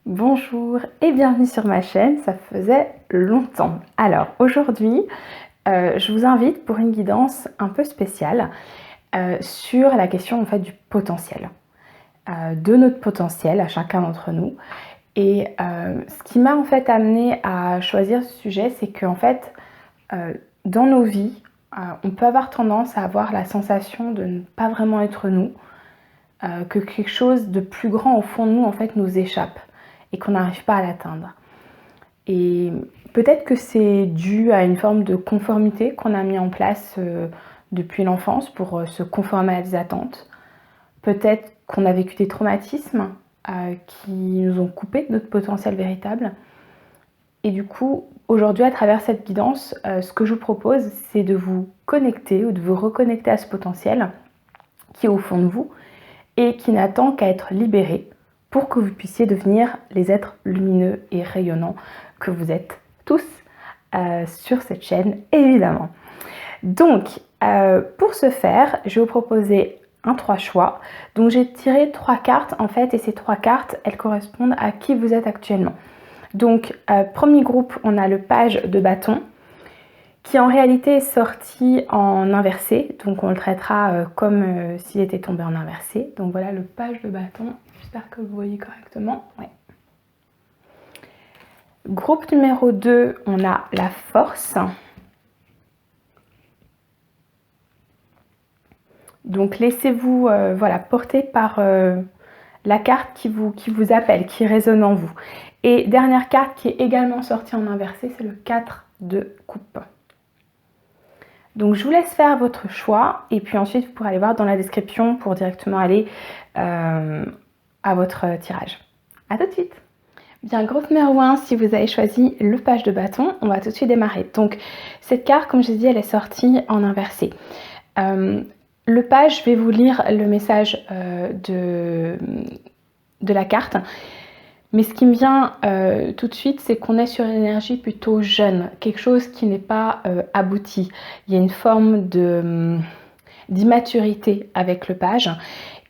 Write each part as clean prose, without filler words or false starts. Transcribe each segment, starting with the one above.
Bonjour et bienvenue sur ma chaîne, ça faisait longtemps. Alors aujourd'hui, je vous invite pour une guidance un peu spéciale sur la question en fait du potentiel, de notre potentiel à chacun d'entre nous. Et ce qui m'a en fait amené à choisir ce sujet, c'est qu'en fait, dans nos vies, on peut avoir tendance à avoir la sensation de ne pas vraiment être nous, que quelque chose de plus grand au fond de nous en fait nous échappe et qu'on n'arrive pas à l'atteindre. Et peut-être que c'est dû à une forme de conformité qu'on a mis en place depuis l'enfance pour se conformer à des attentes. Peut-être qu'on a vécu des traumatismes qui nous ont coupé de notre potentiel véritable. Et du coup, aujourd'hui, à travers cette guidance, ce que je vous propose, c'est de vous connecter ou de vous reconnecter à ce potentiel qui est au fond de vous et qui n'attend qu'à être libéré pour que vous puissiez devenir les êtres lumineux et rayonnants que vous êtes tous sur cette chaîne, évidemment. Donc, pour ce faire, je vais vous proposer un 3 choix. Donc, j'ai tiré 3 cartes, en fait, et ces 3 cartes, elles correspondent à qui vous êtes actuellement. Donc, premier groupe, on a le page de bâton, qui en réalité est sorti en inversé, donc on le traitera comme s'il était tombé en inversé. Donc voilà le page de bâton, j'espère que vous voyez correctement. Ouais. Groupe numéro 2, on a la force. Donc laissez-vous voilà, porter par la carte qui vous appelle, qui résonne en vous. Et dernière carte qui est également sortie en inversé, c'est le 4 de coupe. Donc je vous laisse faire votre choix et puis ensuite vous pourrez aller voir dans la description pour directement aller à votre tirage. A tout de suite. Bien, groupe numéro 1, si vous avez choisi le page de bâton, on va tout de suite démarrer. Donc cette carte, comme je dis, elle est sortie en inversé. Le page, je vais vous lire le message de la carte. Mais ce qui me vient tout de suite, c'est qu'on est sur une énergie plutôt jeune, quelque chose qui n'est pas abouti. Il y a une forme d'immaturité avec le page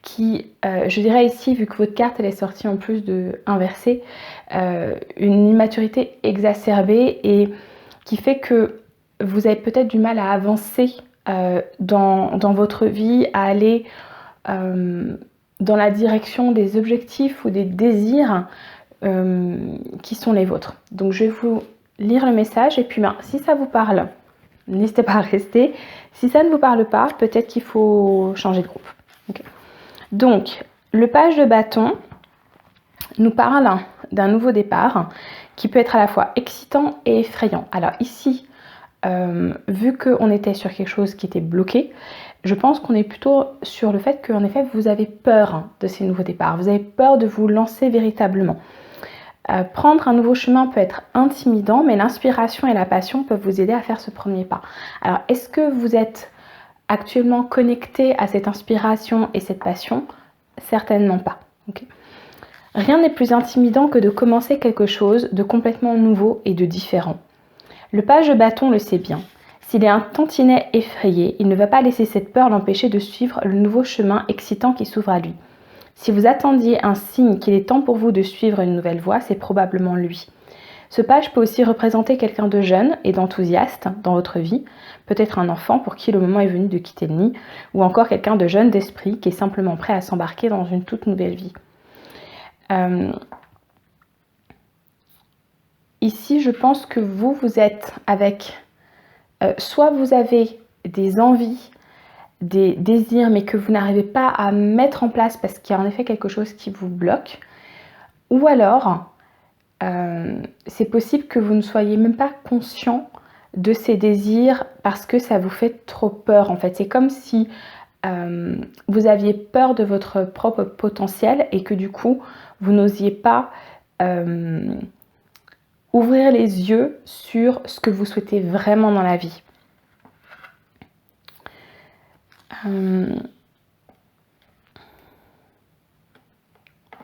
qui, je dirais ici, vu que votre carte elle est sortie en plus de inversée, une immaturité exacerbée et qui fait que vous avez peut-être du mal à avancer dans votre vie, à aller dans la direction des objectifs ou des désirs qui sont les vôtres. Donc je vais vous lire le message et puis si ça vous parle, n'hésitez pas à rester. Si ça ne vous parle pas, peut-être qu'il faut changer de groupe. Okay. Donc le page de bâton nous parle d'un nouveau départ qui peut être à la fois excitant et effrayant. Alors ici, vu qu'on était sur quelque chose qui était bloqué, je pense qu'on est plutôt sur le fait qu'en effet vous avez peur de ces nouveaux départs, vous avez peur de vous lancer véritablement. Prendre un nouveau chemin peut être intimidant, mais l'inspiration et la passion peuvent vous aider à faire ce premier pas. Alors, est-ce que vous êtes actuellement connecté à cette inspiration et cette passion? Certainement pas. Okay. Rien n'est plus intimidant que de commencer quelque chose de complètement nouveau et de différent. Le page de bâton le sait bien. S'il est un tantinet effrayé, il ne va pas laisser cette peur l'empêcher de suivre le nouveau chemin excitant qui s'ouvre à lui. Si vous attendiez un signe qu'il est temps pour vous de suivre une nouvelle voie, c'est probablement lui. Ce page peut aussi représenter quelqu'un de jeune et d'enthousiaste dans votre vie, peut-être un enfant pour qui le moment est venu de quitter le nid, ou encore quelqu'un de jeune d'esprit qui est simplement prêt à s'embarquer dans une toute nouvelle vie. Ici, je pense que vous êtes avec... soit vous avez des envies, des désirs, mais que vous n'arrivez pas à mettre en place parce qu'il y a en effet quelque chose qui vous bloque. Ou alors, c'est possible que vous ne soyez même pas conscient de ces désirs parce que ça vous fait trop peur. En fait, c'est comme si vous aviez peur de votre propre potentiel et que du coup, vous n'osiez pas ouvrir les yeux sur ce que vous souhaitez vraiment dans la vie.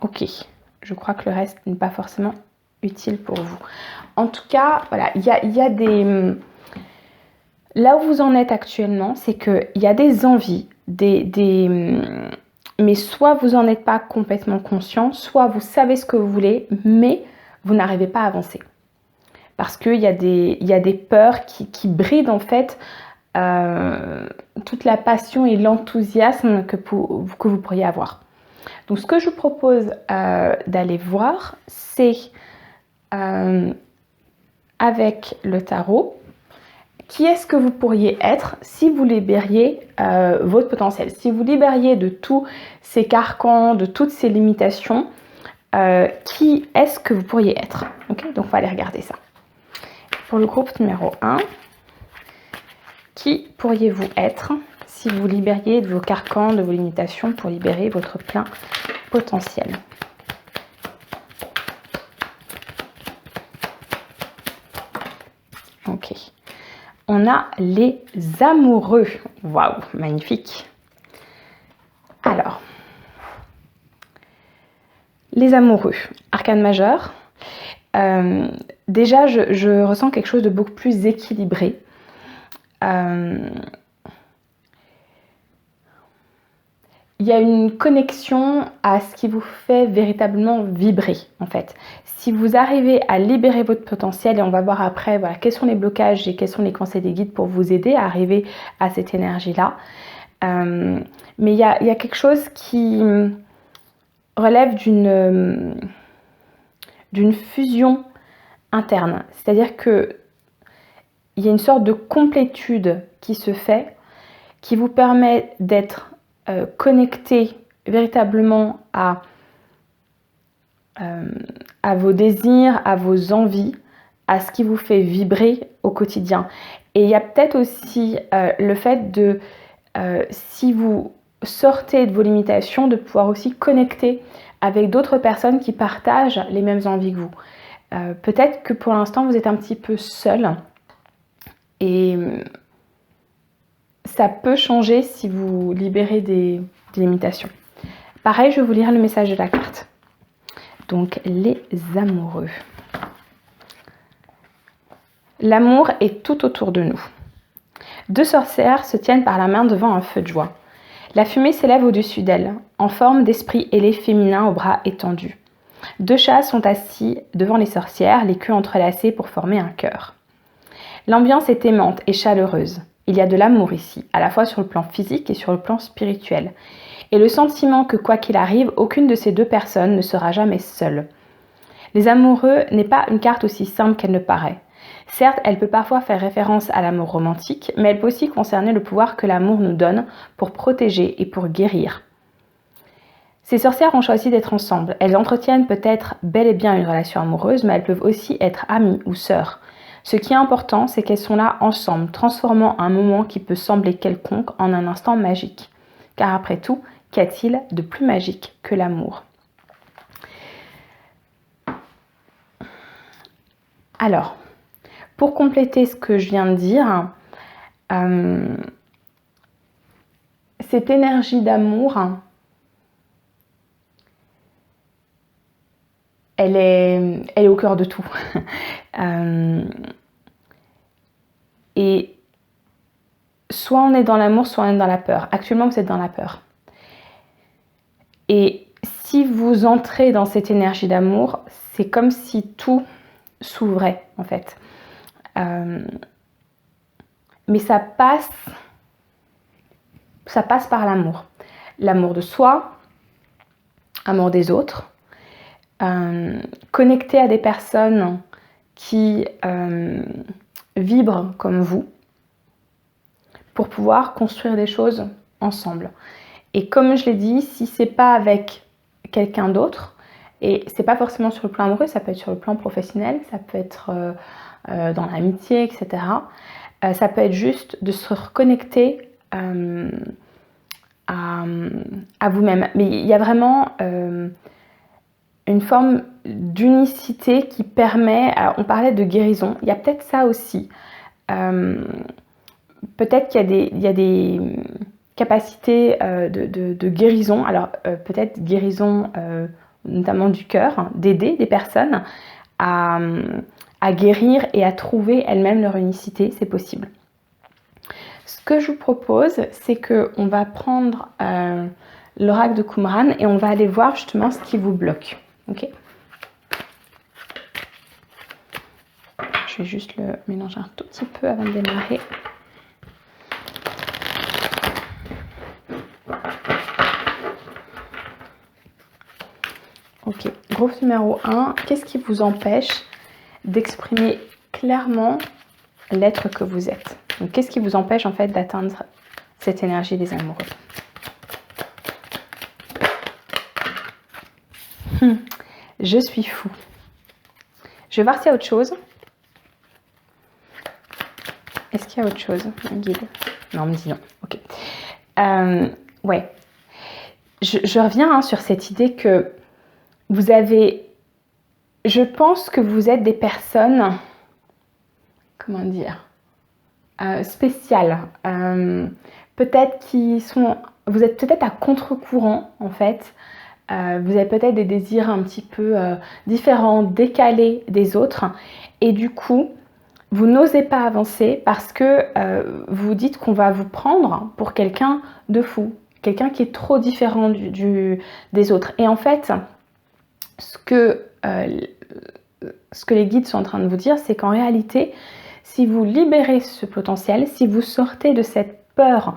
Ok, je crois que le reste n'est pas forcément utile pour vous. En tout cas, voilà, il y a des... Là où vous en êtes actuellement, c'est qu'il y a des envies, des mais soit vous n'en êtes pas complètement conscient, soit vous savez ce que vous voulez, mais vous n'arrivez pas à avancer. Parce qu'il y a des peurs qui brident en fait toute la passion et l'enthousiasme que vous pourriez avoir. Donc ce que je vous propose d'aller voir, c'est avec le tarot, qui est-ce que vous pourriez être si vous libériez votre potentiel, si vous libériez de tous ces carcans, de toutes ces limitations, qui est-ce que vous pourriez être? Okay, donc on va aller regarder ça. Pour le groupe numéro 1, qui pourriez-vous être si vous libériez de vos carcans, de vos limitations pour libérer votre plein potentiel? Ok. On a les amoureux. Waouh, magnifique. Alors, les amoureux, arcane majeur. Déjà, je ressens quelque chose de beaucoup plus équilibré. Il y a une connexion à ce qui vous fait véritablement vibrer, en fait. Si vous arrivez à libérer votre potentiel, et on va voir après voilà, quels sont les blocages et quels sont les conseils des guides pour vous aider à arriver à cette énergie-là. Mais il y a quelque chose qui relève d'une fusion interne. C'est-à-dire qu'il y a une sorte de complétude qui se fait, qui vous permet d'être connecté véritablement à vos désirs, à vos envies, à ce qui vous fait vibrer au quotidien. Et il y a peut-être aussi le fait de, si vous sortez de vos limitations, de pouvoir aussi connecter avec d'autres personnes qui partagent les mêmes envies que vous. Peut-être que pour l'instant vous êtes un petit peu seul et ça peut changer si vous libérez des limitations. Pareil, je vais vous lire le message de la carte. Donc, les amoureux. L'amour est tout autour de nous. Deux sorcières se tiennent par la main devant un feu de joie. La fumée s'élève au-dessus d'elles, en forme d'esprit ailé féminin aux bras étendus. Deux chats sont assis devant les sorcières, les queues entrelacées pour former un cœur. L'ambiance est aimante et chaleureuse. Il y a de l'amour ici, à la fois sur le plan physique et sur le plan spirituel. Et le sentiment que quoi qu'il arrive, aucune de ces deux personnes ne sera jamais seule. Les amoureux n'est pas une carte aussi simple qu'elle ne paraît. Certes, elle peut parfois faire référence à l'amour romantique, mais elle peut aussi concerner le pouvoir que l'amour nous donne pour protéger et pour guérir. Ces sorcières ont choisi d'être ensemble. Elles entretiennent peut-être bel et bien une relation amoureuse, mais elles peuvent aussi être amies ou sœurs. Ce qui est important, c'est qu'elles sont là ensemble, transformant un moment qui peut sembler quelconque en un instant magique. Car après tout, qu'y a-t-il de plus magique que l'amour? Alors, pour compléter ce que je viens de dire, cette énergie d'amour, elle est au cœur de tout. Et soit on est dans l'amour, soit on est dans la peur. Actuellement, vous êtes dans la peur. Et si vous entrez dans cette énergie d'amour, c'est comme si tout s'ouvrait, en fait. Mais ça passe par l'amour. L'amour de soi, amour des autres, connecter à des personnes qui vibrent comme vous pour pouvoir construire des choses ensemble. Et comme je l'ai dit, si c'est pas avec quelqu'un d'autre, et c'est pas forcément sur le plan amoureux, ça peut être sur le plan professionnel, ça peut être dans l'amitié, etc. Ça peut être juste de se reconnecter à vous-même. Mais il y a vraiment une forme d'unicité qui permet, alors on parlait de guérison, il y a peut-être ça aussi. Peut-être qu'il y a des capacités de guérison, alors peut-être guérison notamment du cœur, d'aider des personnes à guérir et à trouver elles-mêmes leur unicité, c'est possible. Ce que je vous propose, c'est qu'on va prendre l'oracle de Qumran et on va aller voir justement ce qui vous bloque. Ok. Je vais juste le mélanger un tout petit peu avant de démarrer. Ok, groupe numéro 1, qu'est-ce qui vous empêche d'exprimer clairement l'être que vous êtes? Donc, qu'est-ce qui vous empêche en fait d'atteindre cette énergie des amoureux? Je suis fou. Je vais voir s'il y a autre chose. Est-ce qu'il y a autre chose, un guide? Non, on me dit non. Ok. Ouais. Je reviens sur cette idée que vous avez... Je pense que vous êtes des personnes... Comment dire? Spéciales. Peut-être qui sont... Vous êtes peut-être à contre-courant, en fait. Vous avez peut-être des désirs un petit peu différents, décalés des autres. Et du coup, vous n'osez pas avancer parce que vous dites qu'on va vous prendre pour quelqu'un de fou. Quelqu'un qui est trop différent des autres. Et en fait, ce que les guides sont en train de vous dire, c'est qu'en réalité, si vous libérez ce potentiel, si vous sortez de cette peur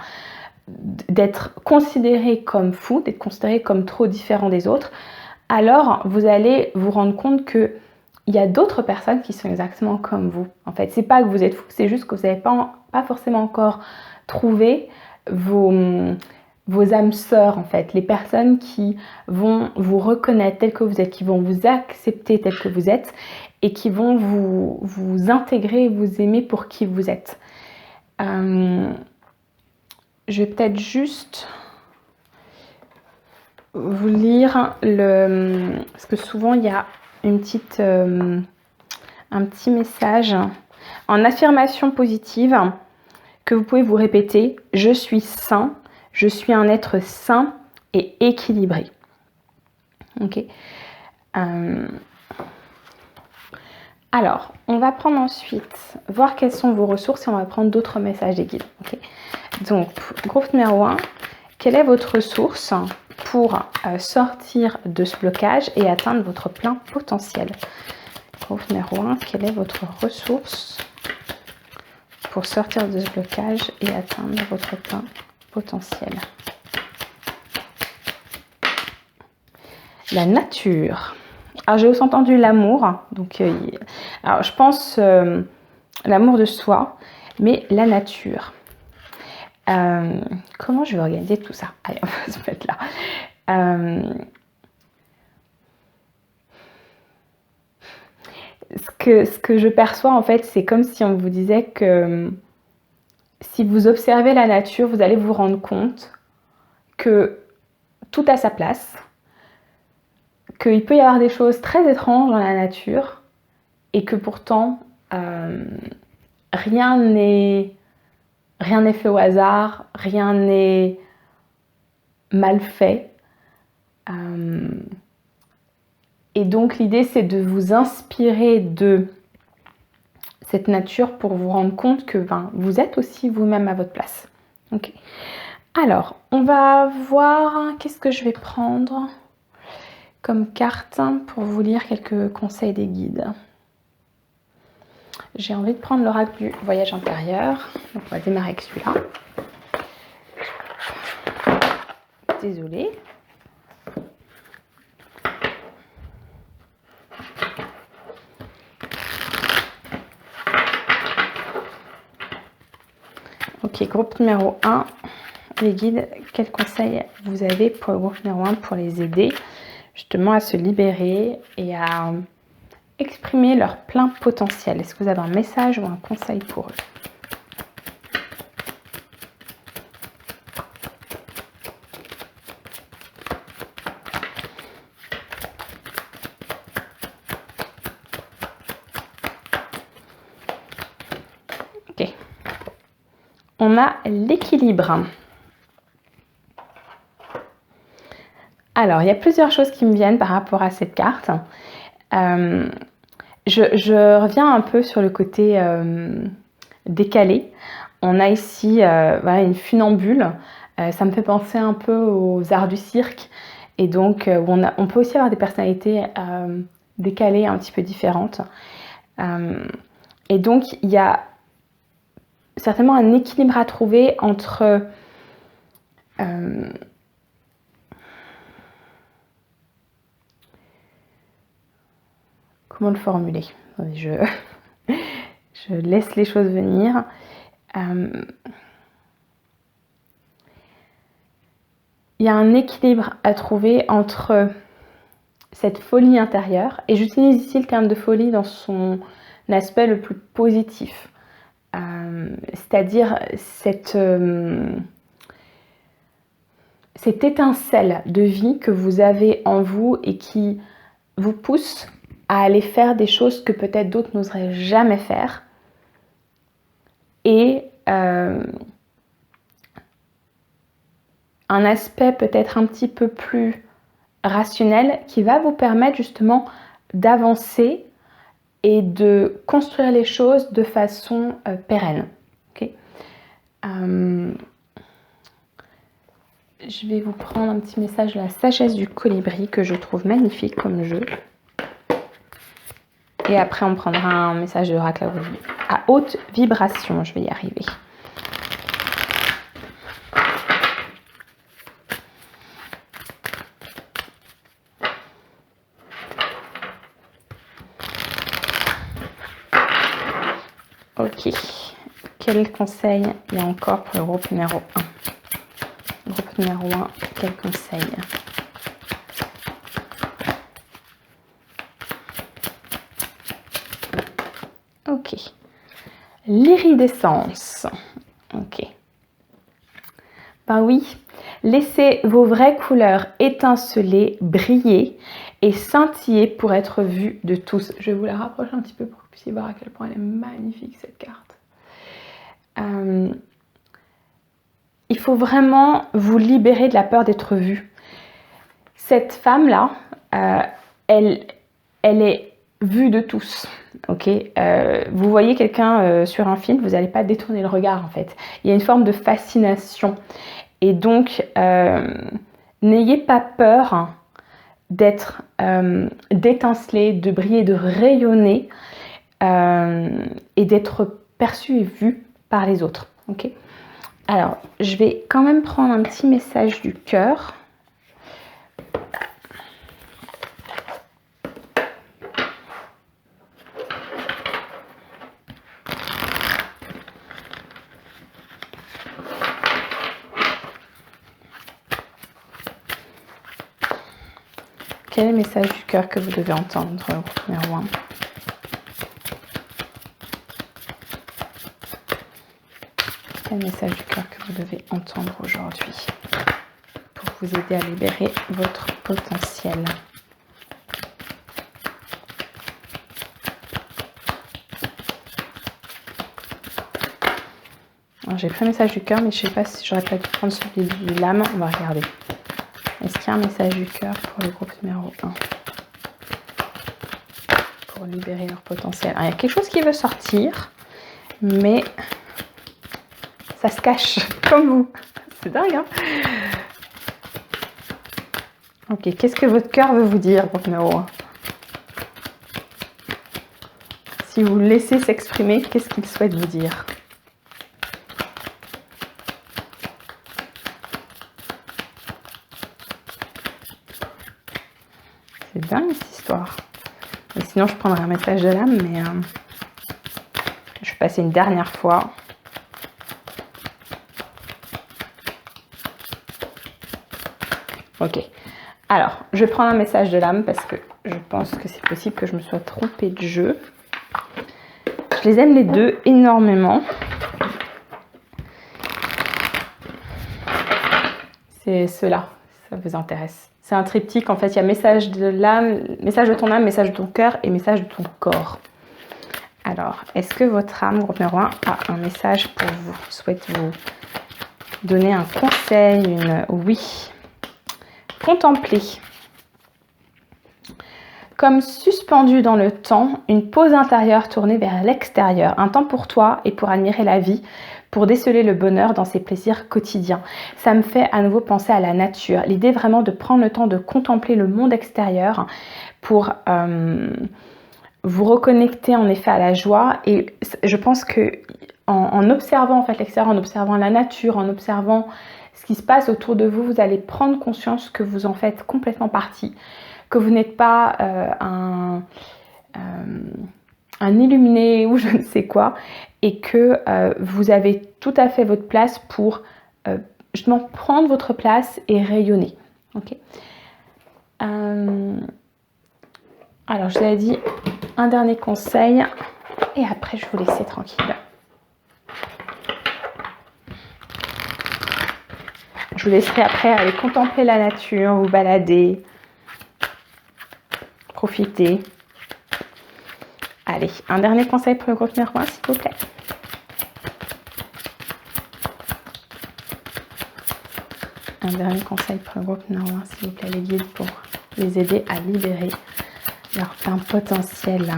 d'être considéré comme fou, d'être considéré comme trop différent des autres, alors vous allez vous rendre compte que il y a d'autres personnes qui sont exactement comme vous. En fait, c'est pas que vous êtes fou, c'est juste que vous n'avez pas forcément encore trouvé vos âmes sœurs, en fait, les personnes qui vont vous reconnaître tel que vous êtes, qui vont vous accepter tel que vous êtes et qui vont vous intégrer, vous aimer pour qui vous êtes. Je vais peut-être juste vous lire parce que souvent il y a un petit message en affirmation positive que vous pouvez vous répéter. Je suis sain, je suis un être sain et équilibré. Ok. Alors, on va prendre ensuite, voir quelles sont vos ressources et on va prendre d'autres messages des guides. Okay. Donc, groupe numéro 1, quelle est votre ressource pour sortir de ce blocage et atteindre votre plein potentiel? Groupe numéro 1, quelle est votre ressource pour sortir de ce blocage et atteindre votre plein potentiel? La nature. Alors, j'ai aussi entendu l'amour. Donc, alors, je pense l'amour de soi, mais la nature. Comment je vais organiser tout ça? Allez, on va se mettre là. Ce que je perçois, en fait, c'est comme si on vous disait que si vous observez la nature, vous allez vous rendre compte que tout a sa place, qu'il peut y avoir des choses très étranges dans la nature et que pourtant, rien n'est fait au hasard, rien n'est mal fait. Et donc l'idée, c'est de vous inspirer de cette nature pour vous rendre compte que vous êtes aussi vous-même à votre place. Okay. Alors, on va voir qu'est-ce que je vais prendre comme carte pour vous lire quelques conseils des guides. J'ai envie de prendre l'oracle du voyage intérieur. Donc on va démarrer avec celui-là. Désolée. Ok, groupe numéro 1. Les guides, quels conseils vous avez pour le groupe numéro 1 pour les aider justement à se libérer et à exprimer leur plein potentiel? Est-ce que vous avez un message ou un conseil pour eux? Ok. On a l'équilibre. Alors, il y a plusieurs choses qui me viennent par rapport à cette carte. Je reviens un peu sur le côté décalé. On a ici voilà, une funambule Ça me fait penser un peu aux arts du cirque. Et donc, on peut aussi avoir des personnalités décalées, un petit peu différentes. Et donc, il y a certainement un équilibre à trouver entre comment le formuler? Je laisse les choses venir. Il y a un équilibre à trouver entre cette folie intérieure, et j'utilise ici le terme de folie dans son aspect le plus positif, c'est-à-dire cette étincelle de vie que vous avez en vous et qui vous pousse à aller faire des choses que peut-être d'autres n'oseraient jamais faire, et un aspect peut-être un petit peu plus rationnel qui va vous permettre justement d'avancer et de construire les choses de façon pérenne. Okay. Je vais vous prendre un petit message de la sagesse du colibri que je trouve magnifique comme jeu. Et après on prendra un message de l'oracle à haute vibration, je vais y arriver. Ok, quel conseil il y a encore pour le groupe numéro 1? Groupe numéro 1, quel conseil? Ok, l'iridescence. Ok. Ben oui, laissez vos vraies couleurs étinceler, briller et scintiller pour être vues de tous. Je vais vous la rapprocher un petit peu pour que vous puissiez voir à quel point elle est magnifique cette carte. Il faut vraiment vous libérer de la peur d'être vue. Cette femme-là, elle est vue de tous. Ok, vous voyez quelqu'un sur un film, vous n'allez pas détourner le regard en fait. Il y a une forme de fascination. Et donc, n'ayez pas peur d'être d'étinceler, de briller, de rayonner et d'être perçu et vu par les autres. Ok. Alors, je vais quand même prendre un petit message du cœur. Quel est le message du cœur que vous devez entendre, numéro 1? Quel message du cœur que vous devez entendre aujourd'hui pour vous aider à libérer votre potentiel? J'ai pris le message du cœur, mais je ne sais pas si j'aurais pas dû prendre celui de l'âme. On va regarder. Est-ce qu'il y a un message du cœur pour le groupe numéro 1 pour libérer leur potentiel? Alors, il y a quelque chose qui veut sortir, mais ça se cache comme vous. C'est dingue, hein? Ok, qu'est-ce que votre cœur veut vous dire, groupe numéro 1? Si vous le laissez s'exprimer, qu'est-ce qu'il souhaite vous dire? C'est dingue cette histoire. Et sinon, je prendrai un message de l'âme, mais je vais passer une dernière fois. Ok. Alors, je vais prendre un message de l'âme parce que je pense que c'est possible que je me sois trompée de jeu. Je les aime les deux énormément. C'est cela, ça vous intéresse. C'est un triptyque, en fait, il y a message de l'âme, message de ton âme, message de ton cœur et message de ton corps. Alors, est-ce que votre âme, groupe numéro 1, a un message pour vous? Souhaite vous donner un conseil, oui. Contempler. comme suspendu dans le temps, une pause intérieure tournée vers l'extérieur, un temps pour toi et pour admirer la vie, pour déceler le bonheur dans ses plaisirs quotidiens. Ça me fait à nouveau penser à la nature, l'idée vraiment de prendre le temps de contempler le monde extérieur pour vous reconnecter en effet à la joie. Et je pense que en observant en fait l'extérieur, en observant la nature, en observant ce qui se passe autour de vous, vous allez prendre conscience que vous en faites complètement partie, que vous n'êtes pas un illuminé ou je ne sais quoi, et que vous avez tout à fait votre place pour justement prendre votre place et rayonner. Okay. Alors je vous avais dit un dernier conseil et après je vous laisser tranquille. Je vous laisserai après aller contempler la nature, vous balader, profiter. Allez, un dernier conseil pour le groupe numéro 1, s'il vous plaît. Un dernier conseil pour le groupe numéro 1, s'il vous plaît, les guides, pour les aider à libérer leur plein potentiel.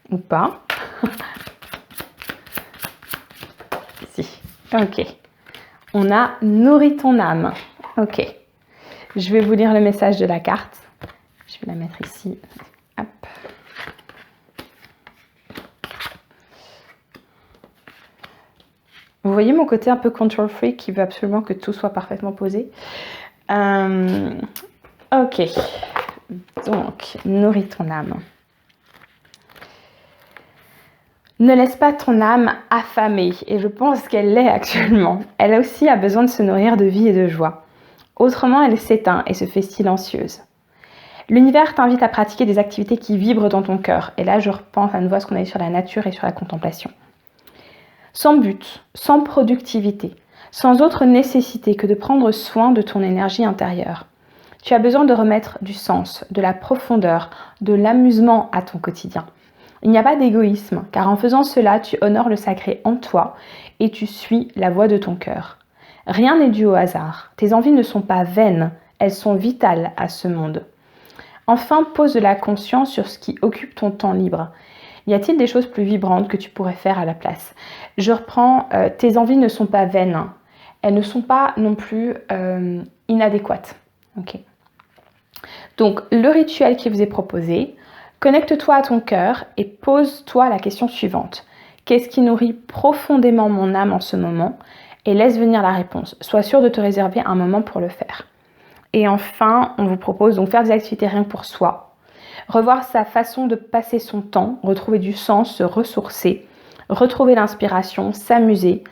Ou pas. Si. Ok. On a nourri ton âme. Ok. Je vais vous lire le message de la carte. Je vais la mettre ici. Hop. Vous voyez mon côté un peu control freak qui veut absolument que tout soit parfaitement posé. Ok. Donc, nourris ton âme. Ne laisse pas ton âme affamée, et je pense qu'elle l'est actuellement. Elle aussi a besoin de se nourrir de vie et de joie. Autrement, elle s'éteint et se fait silencieuse. L'univers t'invite à pratiquer des activités qui vibrent dans ton cœur. Et là, je repense à nouveau à ce qu'on a dit sur la nature et sur la contemplation. Sans but, sans productivité, sans autre nécessité que de prendre soin de ton énergie intérieure. Tu as besoin de remettre du sens, de la profondeur, de l'amusement à ton quotidien. Il n'y a pas d'égoïsme, car en faisant cela, tu honores le sacré en toi et tu suis la voie de ton cœur. Rien n'est dû au hasard. Tes envies ne sont pas vaines, elles sont vitales à ce monde. Enfin, pose de la conscience sur ce qui occupe ton temps libre. Y a-t-il des choses plus vibrantes que tu pourrais faire à la place? Je reprends, tes envies ne sont pas vaines, elles ne sont pas non plus inadéquates. Okay. Donc, le rituel qui vous est proposé, connecte-toi à ton cœur et pose-toi la question suivante. Qu'est-ce qui nourrit profondément mon âme en ce moment? Et laisse venir la réponse. Sois sûr de te réserver un moment pour le faire. Et enfin, on vous propose donc faire des activités rien que pour soi. Revoir sa façon de passer son temps, retrouver du sens, se ressourcer, retrouver l'inspiration, s'amuser,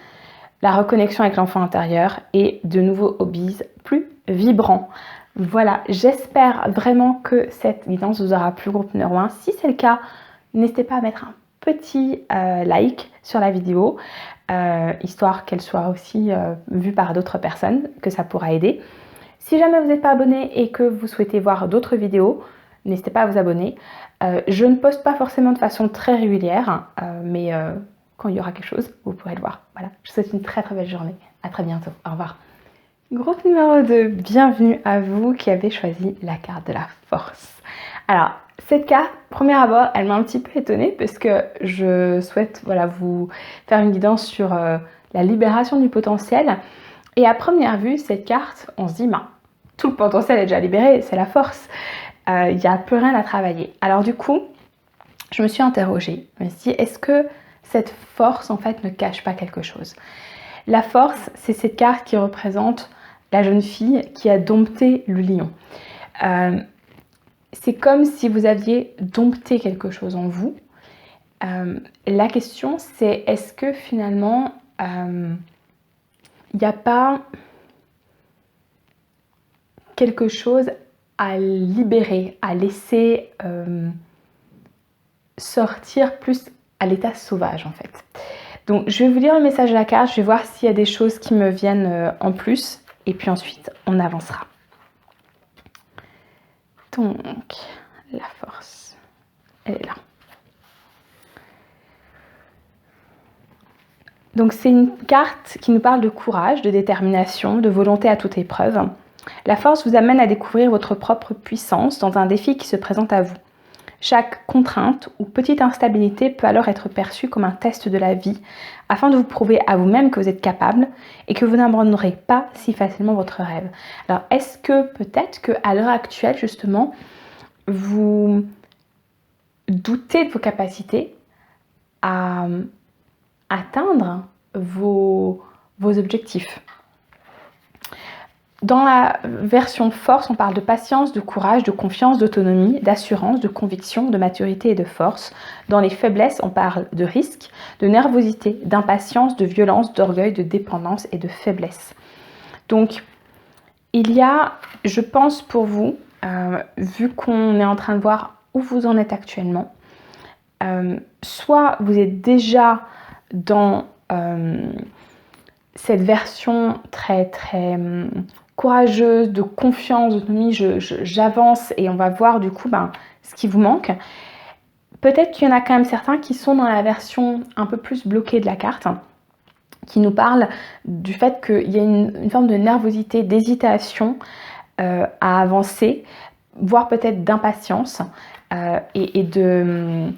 la reconnexion avec l'enfant intérieur et de nouveaux hobbies plus vibrants. Voilà, j'espère vraiment que cette guidance vous aura plu, groupe numéro 1. Si c'est le cas, n'hésitez pas à mettre un petit like sur la vidéo, histoire qu'elle soit aussi vue par d'autres personnes, que ça pourra aider. Si jamais vous n'êtes pas abonné et que vous souhaitez voir d'autres vidéos, n'hésitez pas à vous abonner. Je ne poste pas forcément de façon très régulière, mais quand il y aura quelque chose, vous pourrez le voir. Voilà, je vous souhaite une très très belle journée. À très bientôt. Au revoir. Groupe numéro 2, bienvenue à vous qui avez choisi la carte de la force. Alors, cette carte, premier abord, elle m'a un petit peu étonnée parce que je souhaite vous faire une guidance sur la libération du potentiel. Et à première vue, cette carte, on se dit, tout le potentiel est déjà libéré, c'est la force. Il n'y a plus rien à travailler. Alors du coup, je me suis interrogée. Je me suis dit, est-ce que cette force, en fait, ne cache pas quelque chose? La force, c'est cette carte qui représente la jeune fille qui a dompté le lion. C'est comme si vous aviez dompté quelque chose en vous. La question, c'est est-ce que finalement, il n'y a pas quelque chose à libérer, à laisser sortir plus à l'état sauvage en fait. Donc je vais vous lire le message de la carte, je vais voir s'il y a des choses qui me viennent en plus et puis ensuite on avancera. Donc, la force. Elle est là. Donc c'est une carte qui nous parle de courage, de détermination, de volonté à toute épreuve. La force vous amène à découvrir votre propre puissance dans un défi qui se présente à vous. Chaque contrainte ou petite instabilité peut alors être perçue comme un test de la vie, afin de vous prouver à vous-même que vous êtes capable et que vous n'abandonnerez pas si facilement votre rêve. Alors, est-ce que peut-être qu'à l'heure actuelle, justement, vous doutez de vos capacités à atteindre vos objectifs? Dans la version force, on parle de patience, de courage, de confiance, d'autonomie, d'assurance, de conviction, de maturité et de force. Dans les faiblesses, on parle de risque, de nervosité, d'impatience, de violence, d'orgueil, de dépendance et de faiblesse. Donc, il y a, je pense pour vous, vu qu'on est en train de voir où vous en êtes actuellement, soit vous êtes déjà dans cette version très courageuse, de confiance, d'autonomie, j'avance et on va voir du coup ce qui vous manque. Peut-être qu'il y en a quand même certains qui sont dans la version un peu plus bloquée de la carte, qui nous parle du fait qu'il y a une forme de nervosité, d'hésitation à avancer, voire peut-être d'impatience et de...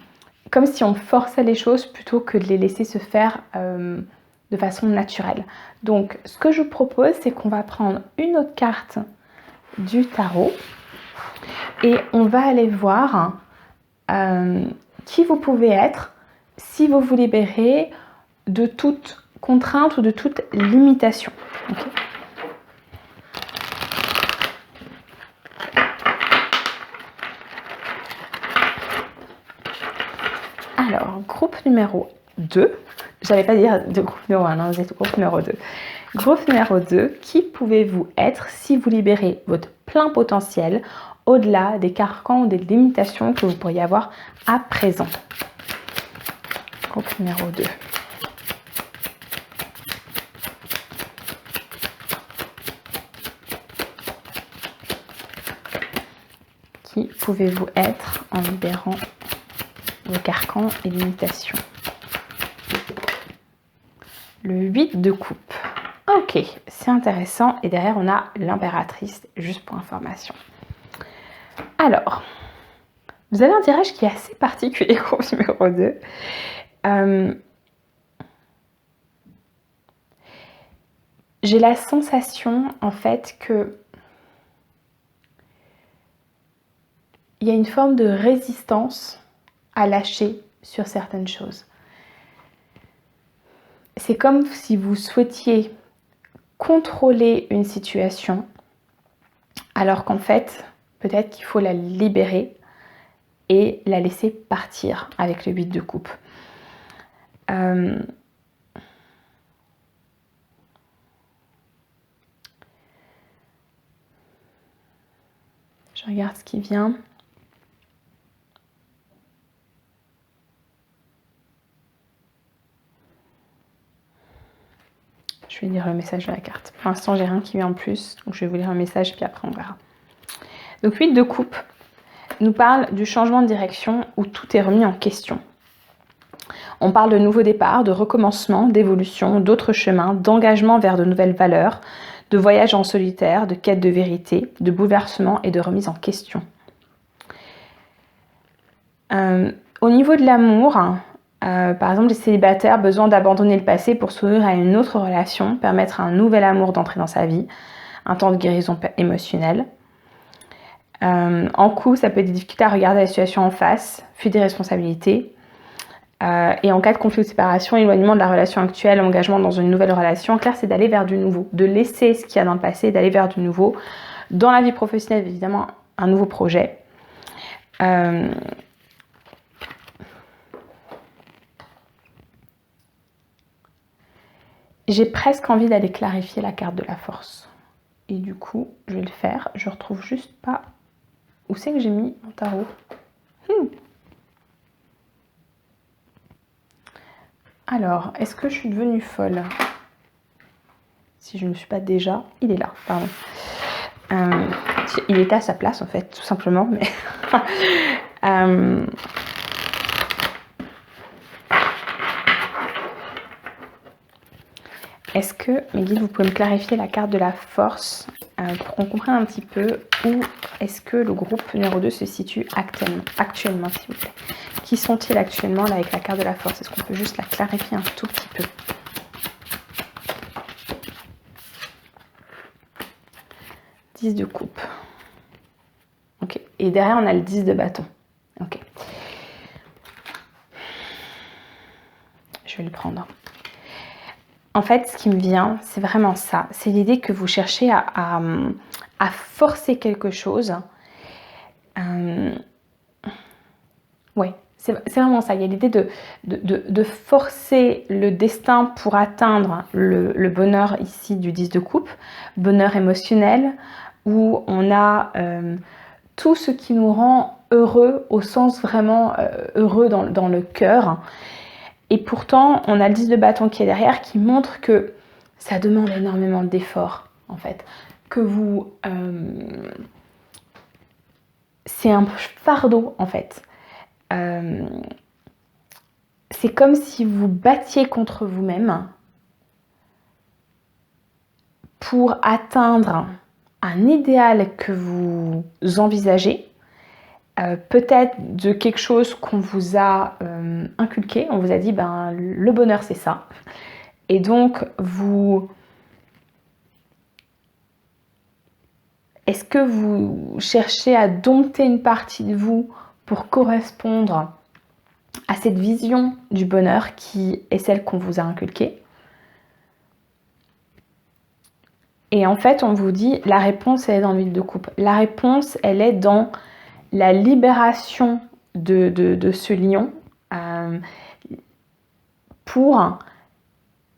comme si on forçait les choses plutôt que de les laisser se faire de façon naturelle. Donc, ce que je vous propose, c'est qu'on va prendre une autre carte du tarot et on va aller voir qui vous pouvez être si vous vous libérez de toute contrainte ou de toute limitation. Okay. Alors, groupe numéro 2. J'allais pas dire de groupe numéro 1, non, vous êtes groupe numéro 2. Groupe numéro 2, qui pouvez-vous être si vous libérez votre plein potentiel au-delà des carcans ou des limitations que vous pourriez avoir à présent? Groupe numéro 2. Qui pouvez-vous être en libérant vos carcans et limitations? Le 8 de coupe. Ok, c'est intéressant. Et derrière, on a l'impératrice, juste pour information. Alors, vous avez un tirage qui est assez particulier, groupe numéro 2. J'ai la sensation, en fait, que il y a une forme de résistance à lâcher sur certaines choses. C'est comme si vous souhaitiez contrôler une situation, alors qu'en fait, peut-être qu'il faut la libérer et la laisser partir avec le 8 de coupe. Je regarde ce qui vient. Je vais lire le message de la carte. Pour l'instant, j'ai rien qui vient en plus, donc je vais vous lire un message, puis après on verra. Donc 8 de coupe nous parle du changement de direction où tout est remis en question. On parle de nouveaux départs, de recommencement, d'évolution, d'autres chemins, d'engagement vers de nouvelles valeurs, de voyage en solitaire, de quête de vérité, de bouleversement et de remise en question. Au niveau de l'amour, par exemple, les célibataires, besoin d'abandonner le passé pour s'ouvrir à une autre relation, permettre à un nouvel amour d'entrer dans sa vie, un temps de guérison émotionnelle. En couple, ça peut être des difficultés à regarder la situation en face, fuir des responsabilités. Et en cas de conflit ou de séparation, éloignement de la relation actuelle, engagement dans une nouvelle relation, en clair, c'est d'aller vers du nouveau, de laisser ce qu'il y a dans le passé, d'aller vers du nouveau. Dans la vie professionnelle, évidemment, un nouveau projet. J'ai presque envie d'aller clarifier la carte de la force. Et du coup, je vais le faire. Je retrouve juste pas où c'est que j'ai mis mon tarot. Alors, est-ce que je suis devenue folle? Si je ne le suis pas déjà, il est là, pardon. Il était à sa place en fait, tout simplement. Mais Est-ce que, mes guides, vous pouvez me clarifier la carte de la force pour qu'on comprenne un petit peu où est-ce que le groupe numéro 2 se situe actuellement, s'il vous plaît. Qui sont-ils actuellement là avec la carte de la force? Est-ce qu'on peut juste la clarifier un tout petit peu? 10 de coupe. Ok. Et derrière, on a le 10 de bâton. Ok. Je vais le prendre. En fait, ce qui me vient, c'est vraiment ça. C'est l'idée que vous cherchez à forcer quelque chose. Oui, c'est vraiment ça. Il y a l'idée de forcer le destin pour atteindre le bonheur ici du 10 de coupe. Bonheur émotionnel, où on a tout ce qui nous rend heureux, au sens vraiment heureux dans le cœur. Et pourtant, on a le 10 de bâton qui est derrière, qui montre que ça demande énormément d'efforts, en fait. Que vous... c'est un fardeau, en fait. C'est comme si vous battiez contre vous-même pour atteindre un idéal que vous envisagez, peut-être de quelque chose qu'on vous a inculqué. On vous a dit, ben, le bonheur, c'est ça. Et donc, est-ce que vous cherchez à dompter une partie de vous pour correspondre à cette vision du bonheur qui est celle qu'on vous a inculquée? Et en fait, on vous dit, la réponse, elle est dans l'huile de coupe. La réponse, elle est dans la libération de ce lion pour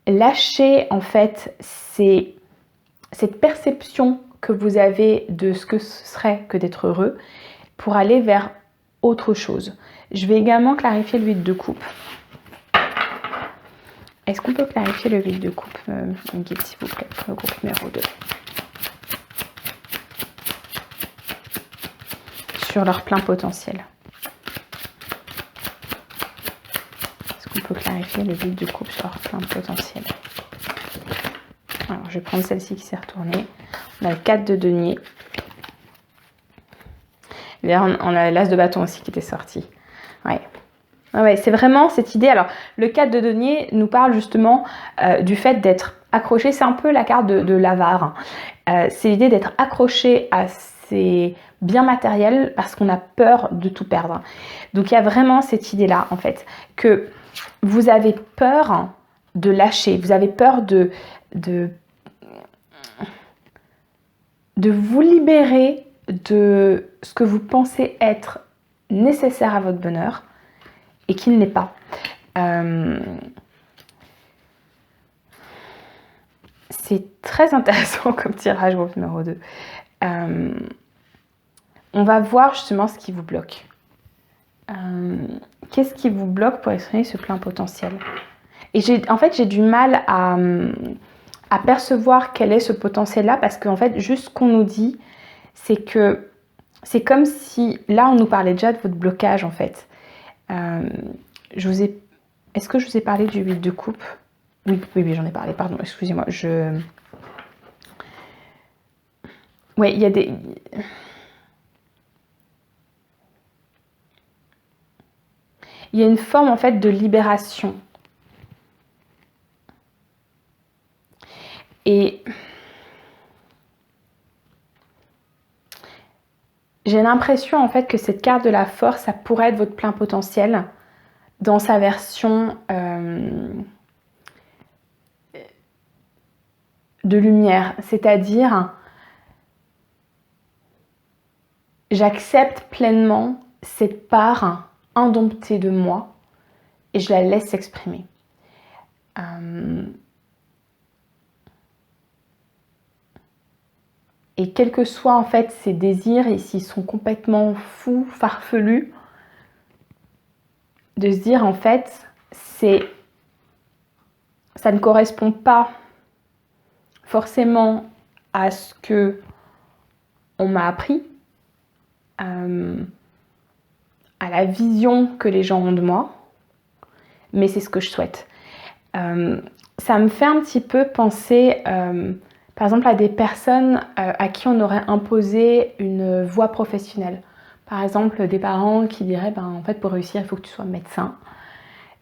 lâcher, en fait, cette perception que vous avez de ce que ce serait que d'être heureux pour aller vers autre chose. Je vais également clarifier l'huile de coupe. Est-ce qu'on peut clarifier le huile de coupe, mon guide, s'il vous plaît, pour le groupe numéro 2? Sur leur plein potentiel. Est-ce qu'on peut clarifier le huile de coupe sur leur plein potentiel? Alors, je vais prendre celle-ci qui s'est retournée. On a le 4 de denier. Et là, on a l'as de bâton aussi qui était sorti. Ouais. Ouais, c'est vraiment cette idée. Alors, le 4 de denier nous parle justement du fait d'être accroché. C'est un peu la carte de l'avare. C'est l'idée d'être accroché à ses biens matériels parce qu'on a peur de tout perdre. Donc, il y a vraiment cette idée-là, en fait, que vous avez peur de lâcher. Vous avez peur de vous libérer de ce que vous pensez être nécessaire à votre bonheur et qui ne l'est pas. C'est très intéressant comme tirage groupe numéro 2. On va voir justement ce qui vous bloque. Qu'est-ce qui vous bloque pour exprimer ce plein potentiel? Et en fait, j'ai du mal à percevoir quel est ce potentiel-là parce qu'en fait, juste ce qu'on nous dit, c'est que c'est comme si, là, on nous parlait déjà de votre blocage, en fait. Est-ce que je vous ai parlé du 8 de coupe? Oui, j'en ai parlé, pardon, excusez-moi. Oui, il y a des... Il y a une forme, en fait, de libération. Et j'ai l'impression, en fait, que cette carte de la force, ça pourrait être votre plein potentiel dans sa version de lumière. C'est-à-dire, j'accepte pleinement cette part indomptée de moi et je la laisse s'exprimer. Et quels que soient en fait ces désirs, et s'ils sont complètement fous, farfelus, de se dire en fait, ça ne correspond pas forcément à ce que on m'a appris, à la vision que les gens ont de moi, mais c'est ce que je souhaite. Ça me fait un petit peu penser, par exemple, à des personnes à qui on aurait imposé une voie professionnelle. Par exemple, des parents qui diraient, en fait, pour réussir, il faut que tu sois médecin.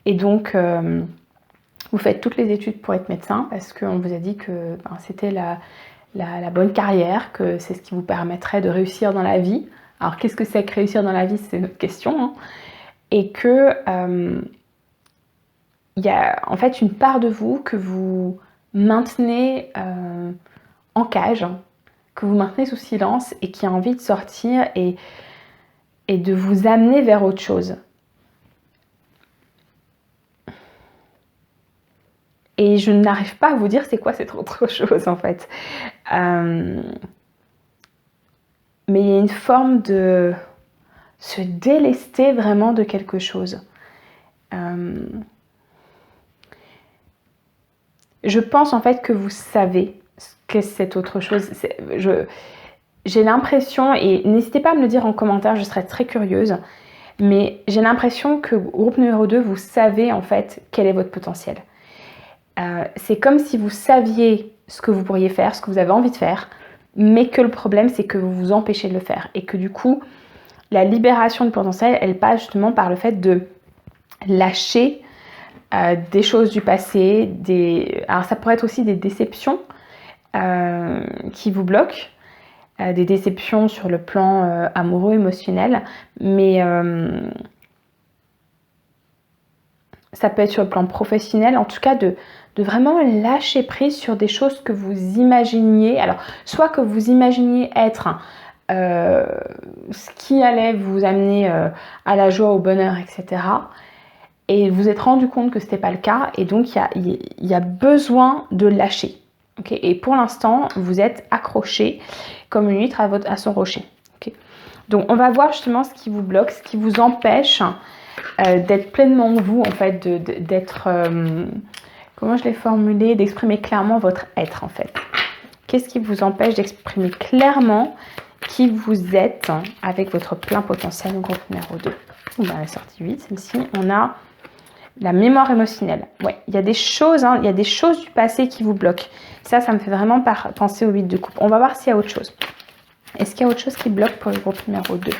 Et donc, vous faites toutes les études pour être médecin parce qu'on vous a dit que c'était la bonne carrière, que c'est ce qui vous permettrait de réussir dans la vie. Alors, qu'est-ce que c'est que réussir dans la vie? C'est une autre question. Hein. Et que il y a en fait une part de vous que vous maintenez en cage, que vous maintenez sous silence et qui a envie de sortir et de vous amener vers autre chose. Et je n'arrive pas à vous dire c'est quoi cette autre chose en fait. Mais il y a une forme de se délester vraiment de quelque chose. Je pense en fait que vous savez ce que c'est cette autre chose. J'ai l'impression, et n'hésitez pas à me le dire en commentaire, je serais très curieuse, mais j'ai l'impression que groupe numéro 2, vous savez en fait quel est votre potentiel. C'est comme si vous saviez ce que vous pourriez faire, ce que vous avez envie de faire, mais que le problème c'est que vous vous empêchez de le faire et que du coup la libération du potentiel elle passe justement par le fait de lâcher des choses du passé, alors ça pourrait être aussi des déceptions qui vous bloquent, des déceptions sur le plan amoureux, émotionnel, mais ça peut être sur le plan professionnel, en tout cas de vraiment lâcher prise sur des choses que vous imaginiez, alors soit que vous imaginiez être ce qui allait vous amener à la joie, au bonheur, etc. Et vous êtes rendu compte que ce n'était pas le cas, et donc il y a besoin de lâcher. Okay, et pour l'instant, vous êtes accroché comme une huître à son rocher. Okay, donc on va voir justement ce qui vous bloque, ce qui vous empêche d'être pleinement vous, en fait, d'être, comment je l'ai formulé, d'exprimer clairement votre être en fait. Qu'est-ce qui vous empêche d'exprimer clairement qui vous êtes avec votre plein potentiel au groupe numéro 2. La sortie 8, celle-ci, on a la mémoire émotionnelle. Ouais, il y a des choses, il y a des choses du passé qui vous bloquent. Ça me fait vraiment penser au 8 de coupe. On va voir s'il y a autre chose. Est-ce qu'il y a autre chose qui bloque pour le groupe numéro 2?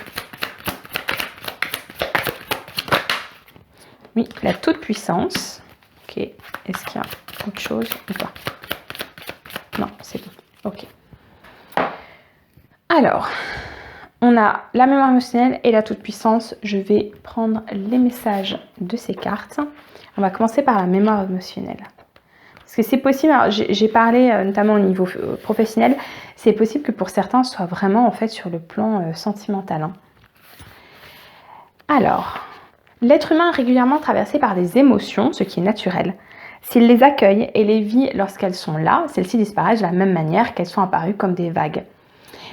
Oui, la toute-puissance. Ok, est-ce qu'il y a autre chose ou pas? Non, c'est tout. Ok. Alors, on a la mémoire émotionnelle et la toute-puissance. Je vais prendre les messages de ces cartes. On va commencer par la mémoire émotionnelle. Parce que c'est possible, j'ai parlé notamment au niveau professionnel, c'est possible que pour certains, ce soit vraiment en fait sur le plan sentimental. Alors, l'être humain est régulièrement traversé par des émotions, ce qui est naturel. S'il les accueille et les vit lorsqu'elles sont là, celles-ci disparaissent de la même manière qu'elles sont apparues comme des vagues.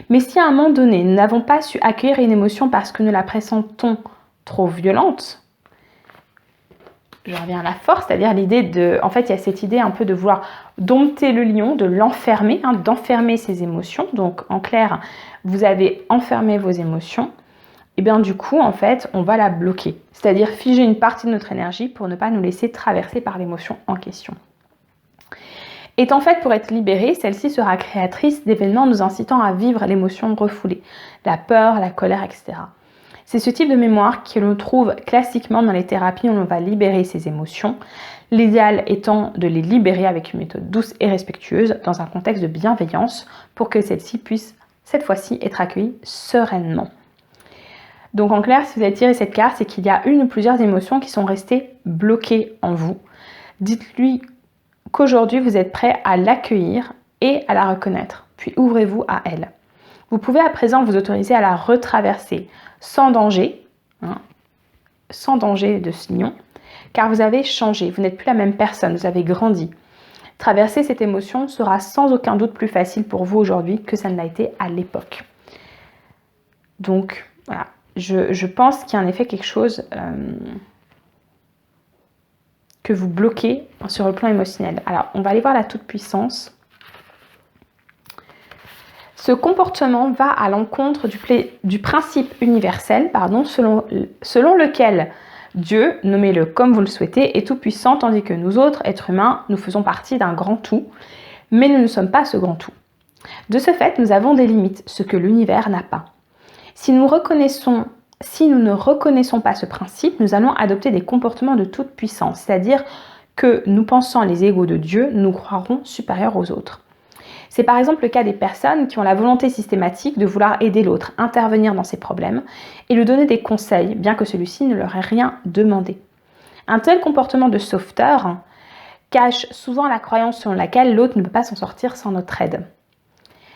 Mais si à un moment donné, nous n'avons pas su accueillir une émotion parce que nous la pressentons trop violente, je reviens à la force, c'est-à-dire l'idée de... En fait, il y a cette idée un peu de vouloir dompter le lion, de l'enfermer, d'enfermer ses émotions. Donc, en clair, vous avez enfermé vos émotions. Et bien du coup, en fait, on va la bloquer. C'est-à-dire figer une partie de notre énergie pour ne pas nous laisser traverser par l'émotion en question. Et en fait, pour être libérée, celle-ci sera créatrice d'événements nous incitant à vivre l'émotion refoulée, la peur, la colère, etc. C'est ce type de mémoire que l'on trouve classiquement dans les thérapies où l'on va libérer ces émotions, l'idéal étant de les libérer avec une méthode douce et respectueuse dans un contexte de bienveillance pour que celle-ci puisse cette fois-ci être accueillie sereinement. Donc en clair, si vous avez tiré cette carte, c'est qu'il y a une ou plusieurs émotions qui sont restées bloquées en vous. Dites-lui qu'aujourd'hui vous êtes prêt à l'accueillir et à la reconnaître, puis ouvrez-vous à elle. Vous pouvez à présent vous autoriser à la retraverser sans danger, sans danger de ce lion, car vous avez changé, vous n'êtes plus la même personne, vous avez grandi. Traverser cette émotion sera sans aucun doute plus facile pour vous aujourd'hui que ça ne l'a été à l'époque. Donc voilà, je pense qu'il y a en effet quelque chose que vous bloquez sur le plan émotionnel. Alors, on va aller voir la toute-puissance. Ce comportement va à l'encontre du principe universel, selon lequel Dieu, nommez-le comme vous le souhaitez, est tout puissant, tandis que nous autres, êtres humains, nous faisons partie d'un grand tout, mais nous ne sommes pas ce grand tout. De ce fait, nous avons des limites, ce que l'univers n'a pas. Si nous ne reconnaissons pas ce principe, nous allons adopter des comportements de toute puissance, c'est-à-dire que nous pensant les égaux de Dieu, nous croirons supérieurs aux autres. C'est par exemple le cas des personnes qui ont la volonté systématique de vouloir aider l'autre, intervenir dans ses problèmes et lui donner des conseils, bien que celui-ci ne leur ait rien demandé. Un tel comportement de sauveteur cache souvent la croyance selon laquelle l'autre ne peut pas s'en sortir sans notre aide.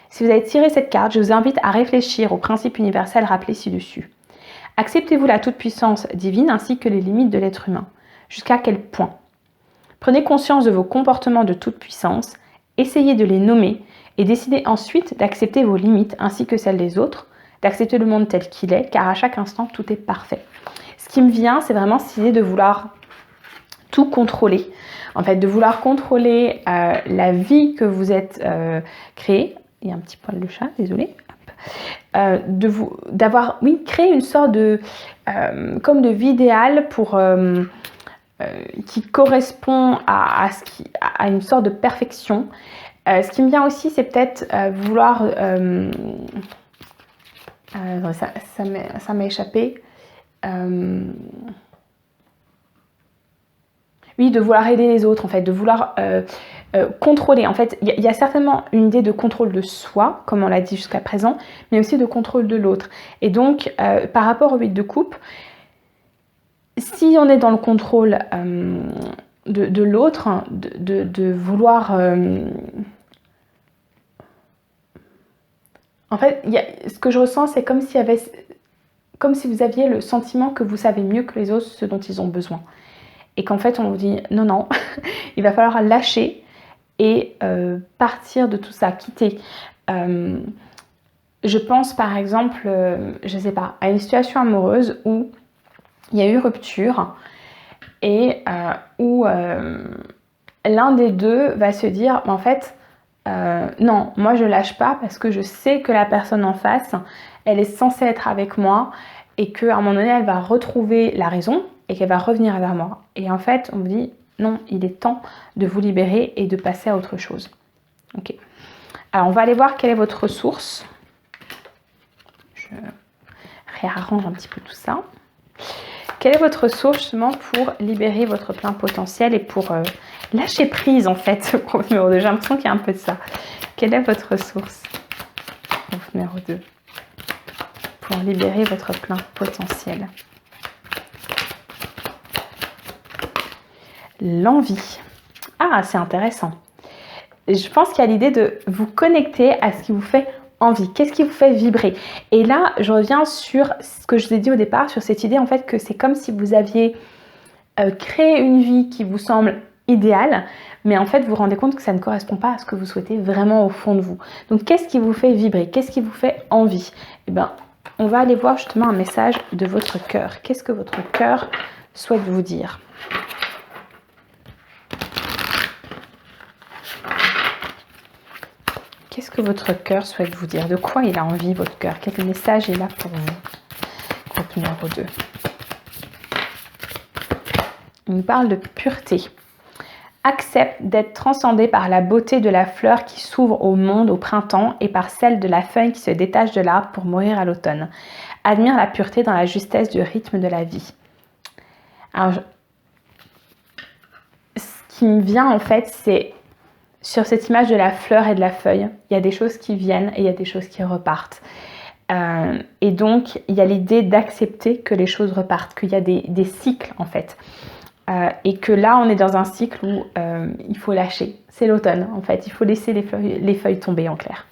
Si vous avez tiré cette carte, je vous invite à réfléchir aux principes universels rappelés ci-dessus. Acceptez-vous la toute-puissance divine ainsi que les limites de l'être humain? Jusqu'à quel point? Prenez conscience de vos comportements de toute puissance, essayez de les nommer et décidez ensuite d'accepter vos limites ainsi que celles des autres, d'accepter le monde tel qu'il est, car à chaque instant, tout est parfait. Ce qui me vient, c'est vraiment cette idée de vouloir tout contrôler. En fait, de vouloir contrôler la vie que vous êtes créée. Il y a un petit poil de chat, désolé. D'avoir, oui, créé une sorte de, comme de vie idéale pour... qui correspond à une sorte de perfection. Ce qui me vient aussi, c'est peut-être vouloir... ça m'a échappé. Oui, de vouloir aider les autres, en fait, de vouloir contrôler. En fait, il y a certainement une idée de contrôle de soi, comme on l'a dit jusqu'à présent, mais aussi de contrôle de l'autre. Et donc, par rapport au 8 de coupe, si on est dans le contrôle de l'autre, de vouloir... En fait, ce que je ressens, c'est comme si vous aviez le sentiment que vous savez mieux que les autres ce dont ils ont besoin. Et qu'en fait, on vous dit non, non, il va falloir lâcher et partir de tout ça, quitter. Je pense par exemple, je ne sais pas, à une situation amoureuse où il y a eu rupture et où l'un des deux va se dire en fait non, moi je lâche pas parce que je sais que la personne en face elle est censée être avec moi et qu'à un moment donné elle va retrouver la raison et qu'elle va revenir vers moi. Et en fait on me dit non, il est temps de vous libérer et de passer à autre chose. Ok. Alors on va aller voir quelle est votre ressource. Je réarrange un petit peu tout ça. Quelle est votre ressource justement pour libérer votre plein potentiel et pour lâcher prise en fait au numéro 2? J'ai l'impression qu'il y a un peu de ça. Quelle est votre ressource au numéro 2 pour libérer votre plein potentiel? L'envie. Ah, c'est intéressant. Je pense qu'il y a l'idée de vous connecter à ce qui vous fait envie. Qu'est-ce qui vous fait vibrer? Et là, je reviens sur ce que je vous ai dit au départ, sur cette idée en fait que c'est comme si vous aviez créé une vie qui vous semble idéale, mais en fait vous vous rendez compte que ça ne correspond pas à ce que vous souhaitez vraiment au fond de vous. Donc qu'est-ce qui vous fait vibrer? Qu'est-ce qui vous fait envie? Eh bien, on va aller voir justement un message de votre cœur. Qu'est-ce que votre cœur souhaite vous dire? Qu'est-ce que votre cœur souhaite vous dire? De quoi il a envie, votre cœur? Quel message est là pour vous? Groupe numéro 2. Il nous parle de pureté. Accepte d'être transcendé par la beauté de la fleur qui s'ouvre au monde au printemps et par celle de la feuille qui se détache de l'arbre pour mourir à l'automne. Admire la pureté dans la justesse du rythme de la vie. Alors, ce qui me vient en fait, c'est sur cette image de la fleur et de la feuille, il y a des choses qui viennent et il y a des choses qui repartent. Et donc, il y a l'idée d'accepter que les choses repartent, qu'il y a des cycles en fait. Et que là, on est dans un cycle où il faut lâcher. C'est l'automne en fait, il faut laisser les feuilles tomber en clair.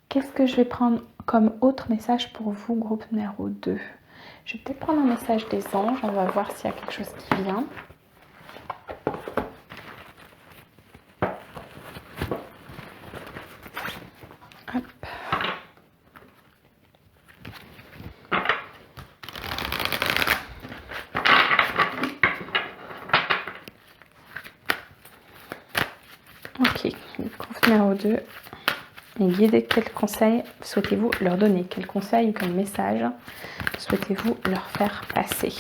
Qu'est-ce que je vais prendre comme autre message pour vous, groupe numéro 2? Je vais peut-être prendre un message des anges, on va voir s'il y a quelque chose qui vient. Hop. Ok, groupe numéro 2. Les guides, quels conseils souhaitez-vous leur donner? Quel conseil ou quel message souhaitez-vous leur faire passer?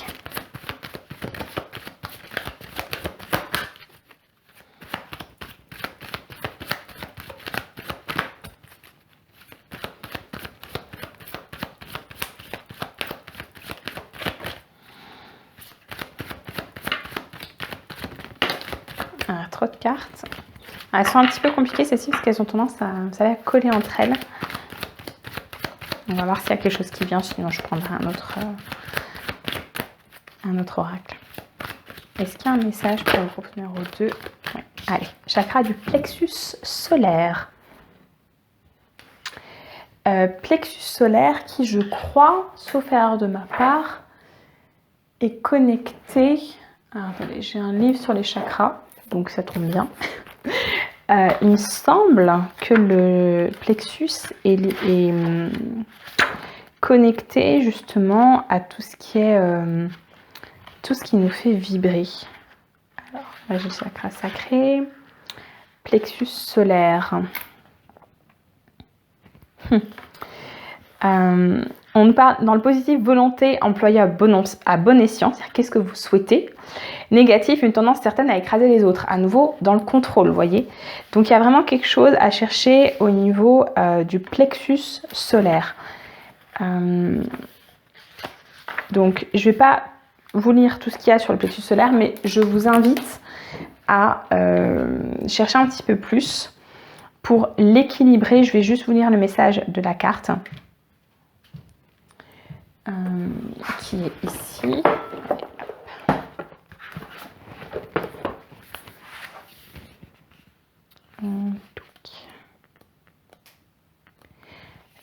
Ah, trop de cartes. Elles sont un petit peu compliquées celles-ci parce qu'elles ont tendance à coller entre elles. On va voir s'il y a quelque chose qui vient, sinon je prendrai un autre oracle. Est-ce qu'il y a un message pour le groupe numéro 2? Ouais. Allez, chakra du plexus solaire. Plexus solaire qui, je crois, sauf erreur de ma part, est connecté. Alors, attendez, j'ai un livre sur les chakras, donc ça tombe bien. Il me semble que le plexus est connecté justement à tout ce qui est tout ce qui nous fait vibrer. Alors là j'ai le chakra sacré, plexus solaire. On nous parle dans le positif, volonté employée à bon escient, c'est-à-dire qu'est-ce que vous souhaitez. Négatif, une tendance certaine à écraser les autres, à nouveau dans le contrôle, vous voyez. Donc il y a vraiment quelque chose à chercher au niveau du plexus solaire. Donc je ne vais pas vous lire tout ce qu'il y a sur le plexus solaire, mais je vous invite à chercher un petit peu plus pour l'équilibrer. Je vais juste vous lire le message de la carte qui est ici.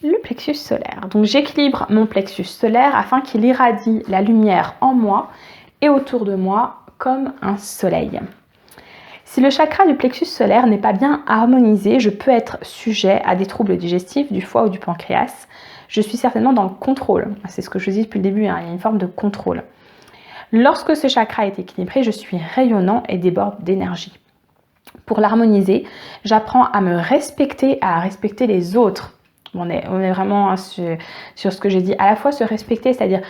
Le plexus solaire. Donc j'équilibre mon plexus solaire afin qu'il irradie la lumière en moi et autour de moi comme un soleil. Si le chakra du plexus solaire n'est pas bien harmonisé, je peux être sujet à des troubles digestifs du foie ou du pancréas. Je suis certainement dans le contrôle. C'est ce que je dis depuis le début, hein, il y a une forme de contrôle. Lorsque ce chakra est équilibré, je suis rayonnant et déborde d'énergie. Pour l'harmoniser, j'apprends à me respecter, à respecter les autres. On est vraiment sur ce que j'ai dit, à la fois se respecter, c'est-à-dire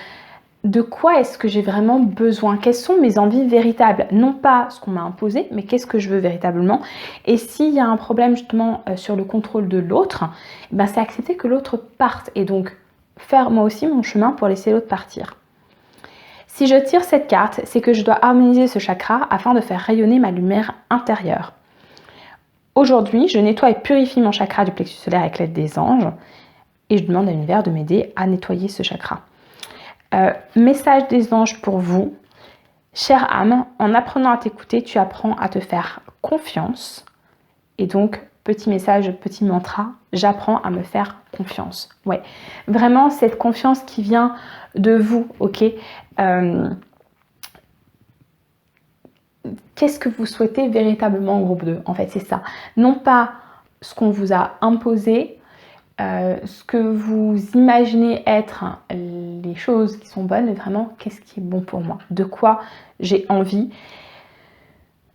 de quoi est-ce que j'ai vraiment besoin? Quelles sont mes envies véritables? Non pas ce qu'on m'a imposé, mais qu'est-ce que je veux véritablement? Et s'il y a un problème justement sur le contrôle de l'autre, ben c'est accepter que l'autre parte et donc faire moi aussi mon chemin pour laisser l'autre partir. Si je tire cette carte, c'est que je dois harmoniser ce chakra afin de faire rayonner ma lumière intérieure. Aujourd'hui, je nettoie et purifie mon chakra du plexus solaire avec l'aide des anges et je demande à l'univers de m'aider à nettoyer ce chakra. Message des anges pour vous. Chère âme, en apprenant à t'écouter, tu apprends à te faire confiance. Et donc, petit message, petit mantra, j'apprends à me faire confiance. Ouais, vraiment cette confiance qui vient de vous, ok. Qu'est-ce que vous souhaitez véritablement au groupe 2? En fait, c'est ça. Non pas ce qu'on vous a imposé, ce que vous imaginez être les choses qui sont bonnes, mais vraiment qu'est-ce qui est bon pour moi, de quoi j'ai envie,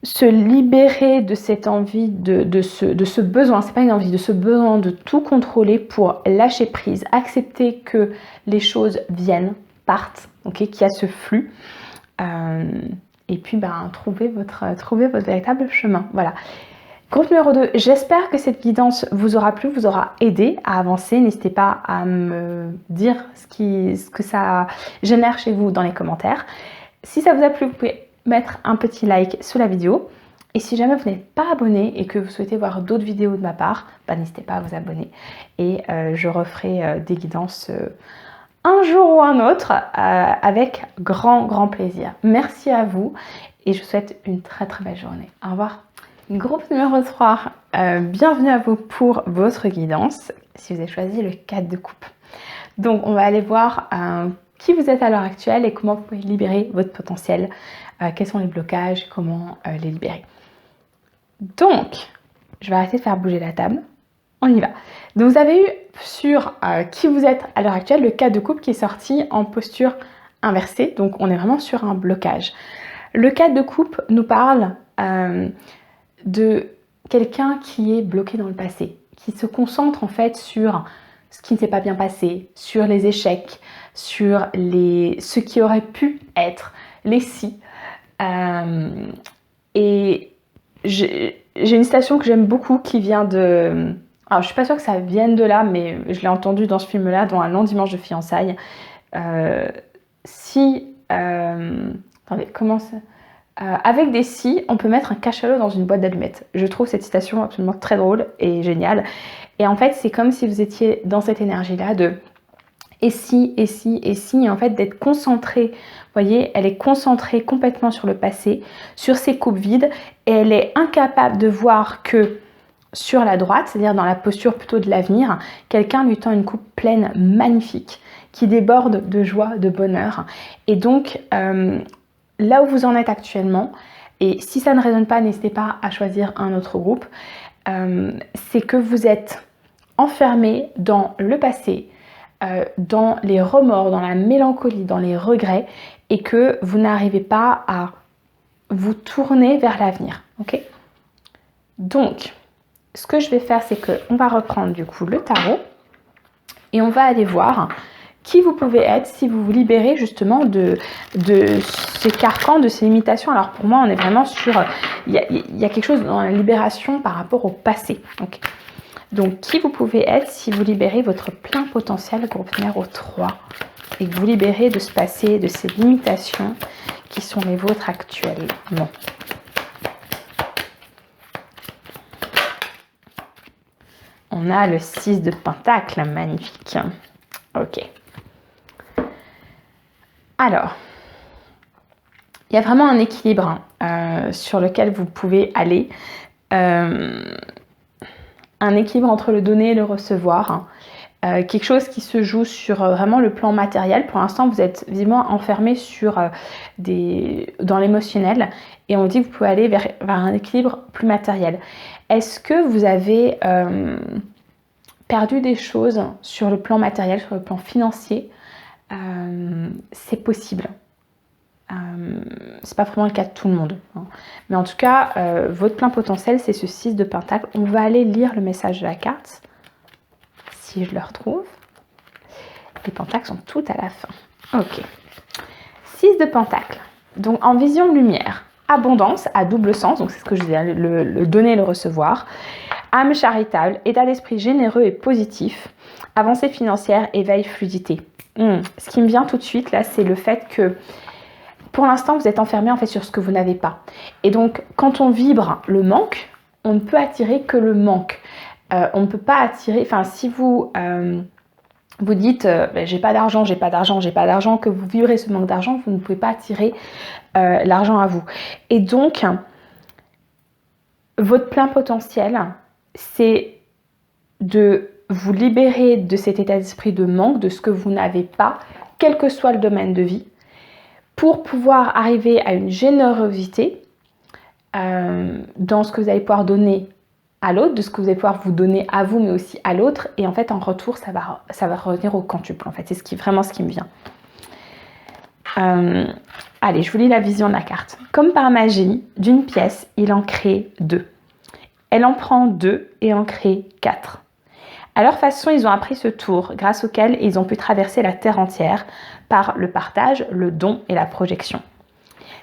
se libérer de cette envie, de ce besoin, c'est pas une envie, de ce besoin de tout contrôler pour lâcher prise, accepter que les choses viennent, partent, ok, qu'il y a ce flux, et puis trouver votre véritable chemin, voilà. Groupe numéro 2, j'espère que cette guidance vous aura plu, vous aura aidé à avancer. N'hésitez pas à me dire ce que ça génère chez vous dans les commentaires. Si ça vous a plu, vous pouvez mettre un petit like sous la vidéo. Et si jamais vous n'êtes pas abonné et que vous souhaitez voir d'autres vidéos de ma part, n'hésitez pas à vous abonner. Et je referai des guidances un jour ou un autre avec grand plaisir. Merci à vous et je vous souhaite une très belle journée. Au revoir. Groupe numéro 3, bienvenue à vous pour votre guidance, si vous avez choisi le 4 de coupe. Donc on va aller voir qui vous êtes à l'heure actuelle et comment vous pouvez libérer votre potentiel, quels sont les blocages, comment les libérer. Donc, je vais arrêter de faire bouger la table, on y va. Donc vous avez eu sur qui vous êtes à l'heure actuelle le 4 de coupe qui est sorti en posture inversée, donc on est vraiment sur un blocage. Le 4 de coupe nous parle de quelqu'un qui est bloqué dans le passé, qui se concentre en fait sur ce qui ne s'est pas bien passé, sur les échecs, sur ce qui aurait pu être les si. Et j'ai une citation que j'aime beaucoup qui vient de... Alors, je suis pas sûre que ça vienne de là, mais je l'ai entendu dans ce film-là, dans Un long dimanche de fiançailles. Attendez, comment ça... avec des si, on peut mettre un cachalot dans une boîte d'allumettes. Je trouve cette citation absolument très drôle et géniale. Et en fait, c'est comme si vous étiez dans cette énergie-là de et si, et si, et si, et en fait d'être concentrée. Vous voyez, elle est concentrée complètement sur le passé, sur ses coupes vides, et elle est incapable de voir que sur la droite, c'est-à-dire dans la posture plutôt de l'avenir, quelqu'un lui tend une coupe pleine, magnifique, qui déborde de joie, de bonheur. Et donc, là où vous en êtes actuellement, et si ça ne résonne pas, n'hésitez pas à choisir un autre groupe, c'est que vous êtes enfermé dans le passé, dans les remords, dans la mélancolie, dans les regrets, et que vous n'arrivez pas à vous tourner vers l'avenir. Ok ? Donc, ce que je vais faire, c'est qu'on va reprendre du coup le tarot et on va aller voir qui vous pouvez être si vous vous libérez justement de ces carcans, de ces limitations. Alors pour moi, on est vraiment sur... Il y a quelque chose dans la libération par rapport au passé. Okay. Donc, qui vous pouvez être si vous libérez votre plein potentiel, groupe numéro 3, et que vous libérez de ce passé, de ces limitations qui sont les vôtres actuellement. On a le 6 de Pentacle, magnifique. Ok. Alors, il y a vraiment un équilibre sur lequel vous pouvez aller. Un équilibre entre le donner et le recevoir. Quelque chose qui se joue sur vraiment le plan matériel. Pour l'instant, vous êtes visiblement enfermé dans l'émotionnel et on dit que vous pouvez aller vers un équilibre plus matériel. Est-ce que vous avez perdu des choses sur le plan matériel, sur le plan financier? C'est possible. C'est pas vraiment le cas de tout le monde, hein. Mais en tout cas, votre plein potentiel, c'est ce 6 de Pentacle. On va aller lire le message de la carte, si je le retrouve. Les pentacles sont tout à la fin. Ok. 6 de Pentacle. Donc, en vision lumière, abondance à double sens, donc c'est ce que je disais, le donner et le recevoir. Âme charitable, état d'esprit généreux et positif. Avancée financière, éveil, fluidité. Ce qui me vient tout de suite, là, c'est le fait que pour l'instant, vous êtes enfermé en fait sur ce que vous n'avez pas. Et donc, quand on vibre le manque, on ne peut attirer que le manque. On ne peut pas attirer... Enfin, si vous vous dites j'ai pas d'argent, j'ai pas d'argent, j'ai pas d'argent, que vous vibrez ce manque d'argent, vous ne pouvez pas attirer l'argent à vous. Et donc, votre plein potentiel, c'est de vous libérer de cet état d'esprit de manque, de ce que vous n'avez pas, quel que soit le domaine de vie, pour pouvoir arriver à une générosité dans ce que vous allez pouvoir donner à l'autre, de ce que vous allez pouvoir vous donner à vous, mais aussi à l'autre. Et en fait, en retour, ça va revenir au quintuple. En fait, c'est vraiment ce qui me vient. Allez, je vous lis la vision de la carte. Comme par magie, d'une pièce, il en crée 2. Elle en prend 2 et en crée 4. À leur façon, ils ont appris ce tour, grâce auquel ils ont pu traverser la terre entière par le partage, le don et la projection.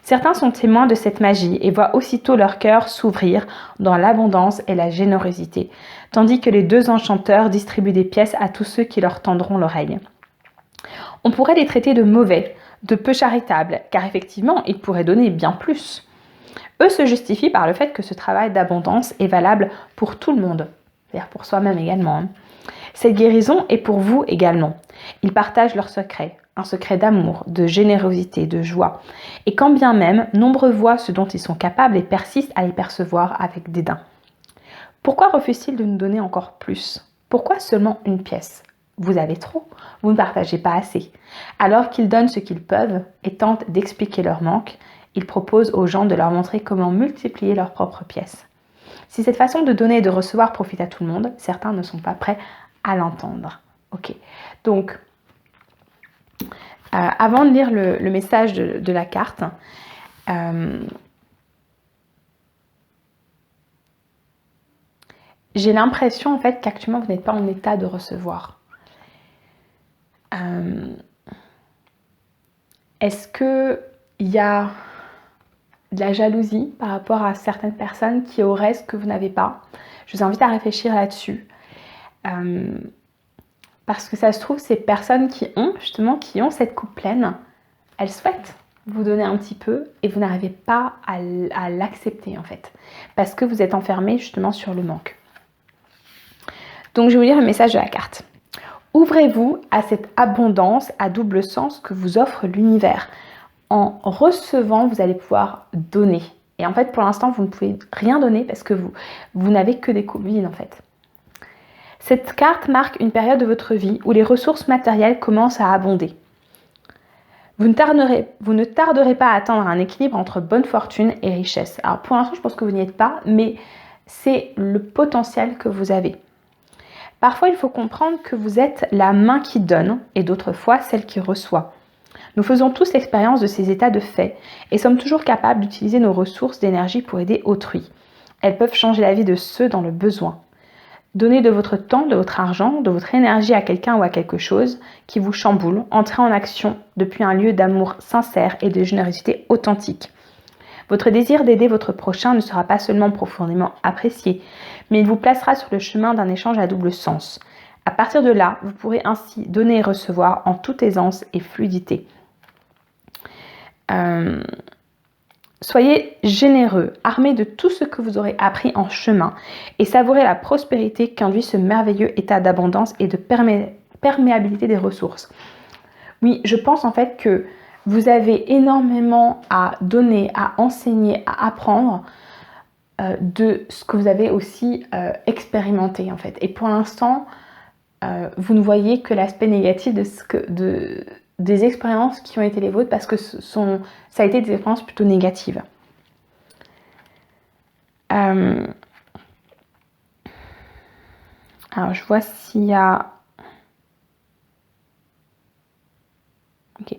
Certains sont témoins de cette magie et voient aussitôt leur cœur s'ouvrir dans l'abondance et la générosité, tandis que les 2 enchanteurs distribuent des pièces à tous ceux qui leur tendront l'oreille. On pourrait les traiter de mauvais, de peu charitables, car effectivement, ils pourraient donner bien plus. Eux se justifient par le fait que ce travail d'abondance est valable pour tout le monde, c'est-à-dire pour soi-même également. Cette guérison est pour vous également. Ils partagent leurs secrets, un secret d'amour, de générosité, de joie. Et quand bien même, nombreux voient ce dont ils sont capables et persistent à les percevoir avec dédain. Pourquoi refusent-ils de nous donner encore plus? Pourquoi seulement une pièce? Vous avez trop, vous ne partagez pas assez. Alors qu'ils donnent ce qu'ils peuvent et tentent d'expliquer leur manque, ils proposent aux gens de leur montrer comment multiplier leurs propres pièces. Si cette façon de donner et de recevoir profite à tout le monde, certains ne sont pas prêts à l'entendre. Ok, donc avant de lire le message de la carte, j'ai l'impression en fait qu'actuellement vous n'êtes pas en état de recevoir. Est-ce qu'il y a de la jalousie par rapport à certaines personnes qui auraient ce que vous n'avez pas? Je vous invite à réfléchir là-dessus. Parce que ça se trouve, ces personnes qui ont cette coupe pleine, elles souhaitent vous donner un petit peu et vous n'arrivez pas à l'accepter en fait. Parce que vous êtes enfermé justement sur le manque. Donc je vais vous lire le message de la carte. Ouvrez-vous à cette abondance à double sens que vous offre l'univers. En recevant, vous allez pouvoir donner. Et en fait, pour l'instant, vous ne pouvez rien donner parce que vous n'avez que des coupes vides en fait. Cette carte marque une période de votre vie où les ressources matérielles commencent à abonder. Vous ne tarderez pas à atteindre un équilibre entre bonne fortune et richesse. Alors pour l'instant, je pense que vous n'y êtes pas, mais c'est le potentiel que vous avez. Parfois, il faut comprendre que vous êtes la main qui donne et d'autres fois celle qui reçoit. Nous faisons tous l'expérience de ces états de fait et sommes toujours capables d'utiliser nos ressources d'énergie pour aider autrui. Elles peuvent changer la vie de ceux dans le besoin. Donnez de votre temps, de votre argent, de votre énergie à quelqu'un ou à quelque chose qui vous chamboule. Entrez en action depuis un lieu d'amour sincère et de générosité authentique. Votre désir d'aider votre prochain ne sera pas seulement profondément apprécié, mais il vous placera sur le chemin d'un échange à double sens. À partir de là, vous pourrez ainsi donner et recevoir en toute aisance et fluidité. Soyez généreux, armés de tout ce que vous aurez appris en chemin et savourez la prospérité qu'induit ce merveilleux état d'abondance et de perméabilité des ressources. Oui, je pense en fait que vous avez énormément à donner, à enseigner, à apprendre de ce que vous avez aussi expérimenté en fait. Et pour l'instant, vous ne voyez que l'aspect négatif des expériences qui ont été les vôtres parce que ça a été des expériences plutôt négatives. Alors je vois s'il y a... Ok.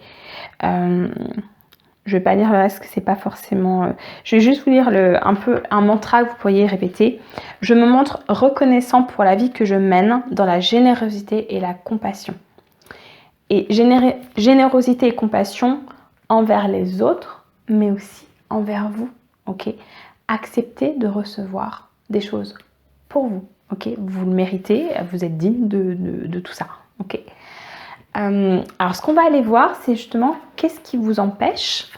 Je vais pas lire le reste, que c'est pas forcément... Je vais juste vous lire un mantra que vous pourriez répéter. Je me montre reconnaissant pour la vie que je mène dans la générosité et la compassion. Et générosité et compassion envers les autres, mais aussi envers vous. Ok. Acceptez de recevoir des choses pour vous. Ok. Vous le méritez, vous êtes digne de tout ça. Ok. Alors ce qu'on va aller voir, c'est justement qu'est-ce qui vous empêche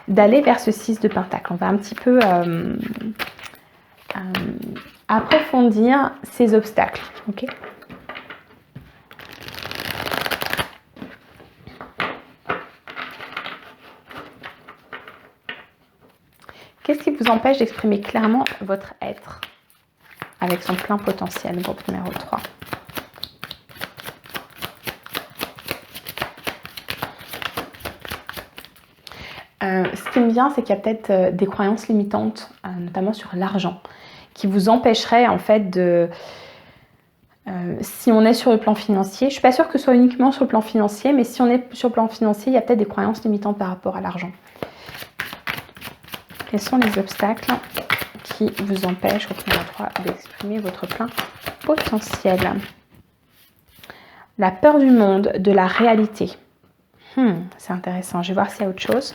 d'aller vers ce 6 de Pentacle. On va un petit peu approfondir ces obstacles. Ok. Qu'est-ce qui vous empêche d'exprimer clairement votre être avec son plein potentiel, groupe numéro 3. Ce qui me vient, c'est qu'il y a peut-être des croyances limitantes, notamment sur l'argent, qui vous empêcheraient en fait de... si on est sur le plan financier, je ne suis pas sûre que ce soit uniquement sur le plan financier, mais si on est sur le plan financier, il y a peut-être des croyances limitantes par rapport à l'argent. Quels sont les obstacles qui vous empêchent, au numéro 3, d'exprimer votre plein potentiel? La peur du monde, de la réalité. C'est intéressant. Je vais voir s'il y a autre chose.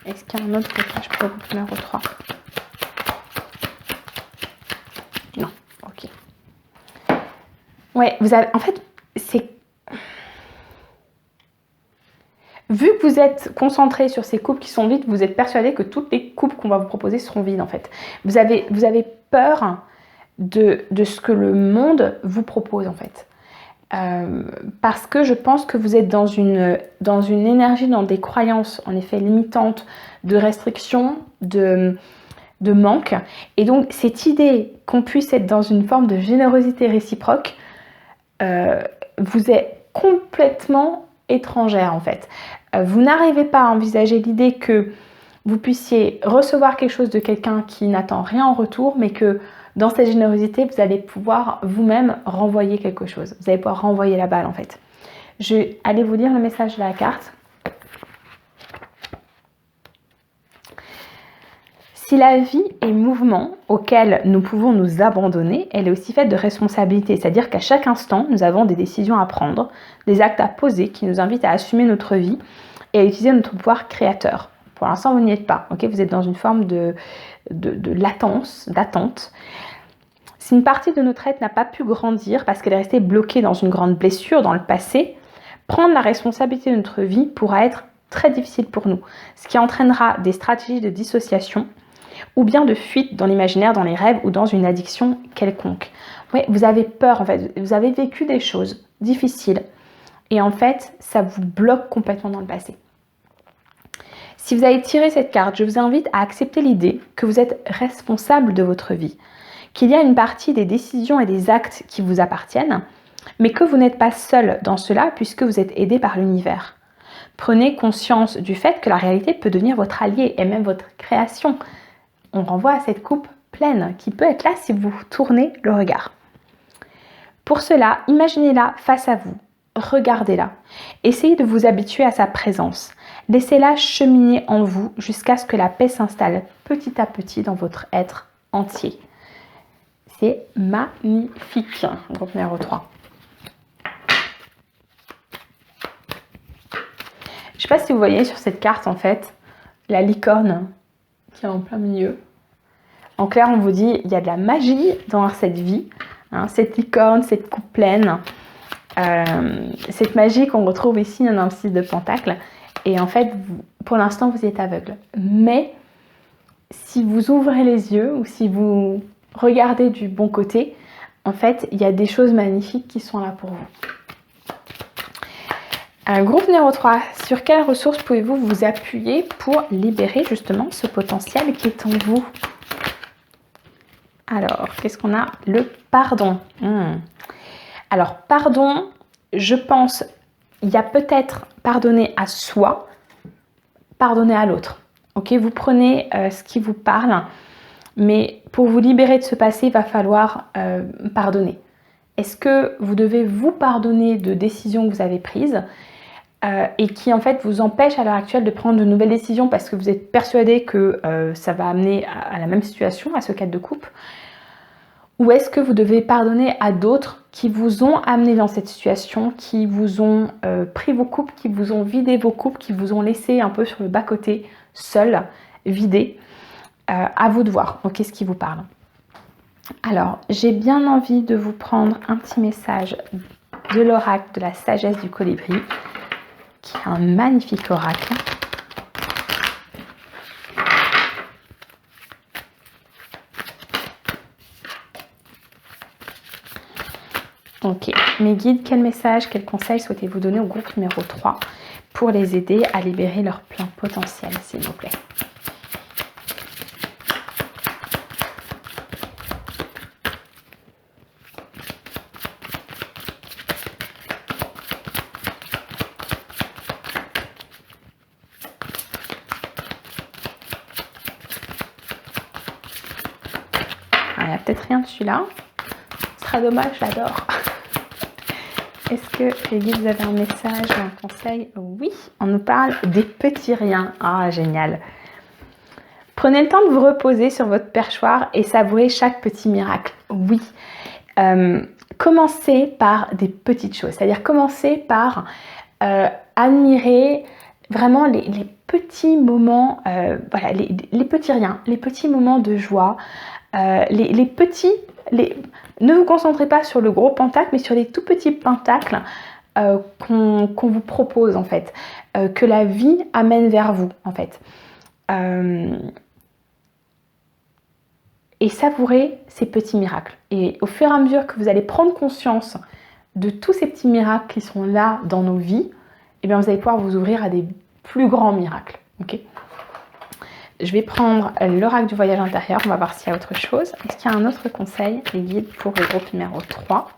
Est-ce qu'il y a un autre blocage pour le numéro 3? Non. Ok. Ouais, vous avez... En fait, c'est... Vu que vous êtes concentré sur ces coupes qui sont vides, vous êtes persuadé que toutes les coupes qu'on va vous proposer seront vides en fait. Vous avez peur de ce que le monde vous propose en fait. Parce que je pense que vous êtes dans une énergie, dans des croyances en effet limitantes, de restrictions, de manque. Et donc cette idée qu'on puisse être dans une forme de générosité réciproque vous est complètement étrangère en fait. Vous n'arrivez pas à envisager l'idée que vous puissiez recevoir quelque chose de quelqu'un qui n'attend rien en retour, mais que dans cette générosité, vous allez pouvoir vous-même renvoyer quelque chose. Vous allez pouvoir renvoyer la balle en fait. Je vais aller vous lire le message de la carte. Si la vie est mouvement auquel nous pouvons nous abandonner, elle est aussi faite de responsabilités. C'est-à-dire qu'à chaque instant, nous avons des décisions à prendre, des actes à poser qui nous invitent à assumer notre vie et à utiliser notre pouvoir créateur. Pour l'instant, vous n'y êtes pas. Okay, vous êtes dans une forme de latence, d'attente. Si une partie de notre être n'a pas pu grandir parce qu'elle est restée bloquée dans une grande blessure dans le passé, prendre la responsabilité de notre vie pourra être très difficile pour nous, ce qui entraînera des stratégies de dissociation ou bien de fuite dans l'imaginaire, dans les rêves ou dans une addiction quelconque. Oui, vous avez peur en fait, vous avez vécu des choses difficiles et en fait, ça vous bloque complètement dans le passé. Si vous avez tiré cette carte, je vous invite à accepter l'idée que vous êtes responsable de votre vie, qu'il y a une partie des décisions et des actes qui vous appartiennent, mais que vous n'êtes pas seul dans cela puisque vous êtes aidé par l'univers. Prenez conscience du fait que la réalité peut devenir votre allié et même votre création. On renvoie à cette coupe pleine qui peut être là si vous tournez le regard. Pour cela, imaginez-la face à vous, regardez-la. Essayez de vous habituer à sa présence. Laissez-la cheminer en vous jusqu'à ce que la paix s'installe petit à petit dans votre être entier. C'est magnifique. Groupe numéro 3. Je ne sais pas si vous voyez sur cette carte, en fait, la licorne qui est en plein milieu. En clair, on vous dit, il y a de la magie dans cette vie. Hein, cette licorne, cette coupe pleine. Cette magie qu'on retrouve ici dans le 6 de Pentacle. Et en fait, pour l'instant, vous y êtes aveugle. Mais si vous ouvrez les yeux ou si vous regardez du bon côté, en fait, il y a des choses magnifiques qui sont là pour vous. Groupe numéro 3, sur quelles ressources pouvez-vous vous appuyer pour libérer justement ce potentiel qui est en vous? Alors, qu'est-ce qu'on a? Le pardon. Alors, pardon, je pense, il y a peut-être pardonner à soi, pardonner à l'autre. Ok, vous prenez ce qui vous parle, mais pour vous libérer de ce passé, il va falloir pardonner. Est-ce que vous devez vous pardonner de décisions que vous avez prises et qui en fait vous empêchent à l'heure actuelle de prendre de nouvelles décisions parce que vous êtes persuadé que ça va amener à la même situation, à ce cadre de coupe? Ou est-ce que vous devez pardonner à d'autres qui vous ont amené dans cette situation, qui vous ont pris vos coupes, qui vous ont vidé vos coupes, qui vous ont laissé un peu sur le bas-côté, seul, vidé? À vous de voir, ok, ce qui vous parle. Alors, j'ai bien envie de vous prendre un petit message de l'oracle de la sagesse du colibri, qui est un magnifique oracle. Ok, mes guides, quel message, quel conseil souhaitez-vous donner au groupe numéro 3 pour les aider à libérer leur plein potentiel, s'il vous plaît? Il n'y a peut-être rien de celui-là. Ce sera dommage, j'adore. Est-ce que les guides, vous avez un message, un conseil? Oui, on nous parle des petits riens. Ah, génial. Prenez le temps de vous reposer sur votre perchoir et savourer chaque petit miracle. Oui. Commencez par des petites choses. C'est-à-dire commencez par admirer vraiment les petits moments, voilà, les petits riens, les petits moments de joie, les petits... Ne vous concentrez pas sur le gros pentacle, mais sur les tout petits pentacles qu'on vous propose en fait, que la vie amène vers vous en fait. Et savourez ces petits miracles. Et au fur et à mesure que vous allez prendre conscience de tous ces petits miracles qui sont là dans nos vies, eh bien vous allez pouvoir vous ouvrir à des plus grands miracles. Okay, je vais prendre l'oracle du voyage intérieur, on va voir s'il y a autre chose. Est-ce qu'il y a un autre conseil, les guides, pour le groupe numéro 3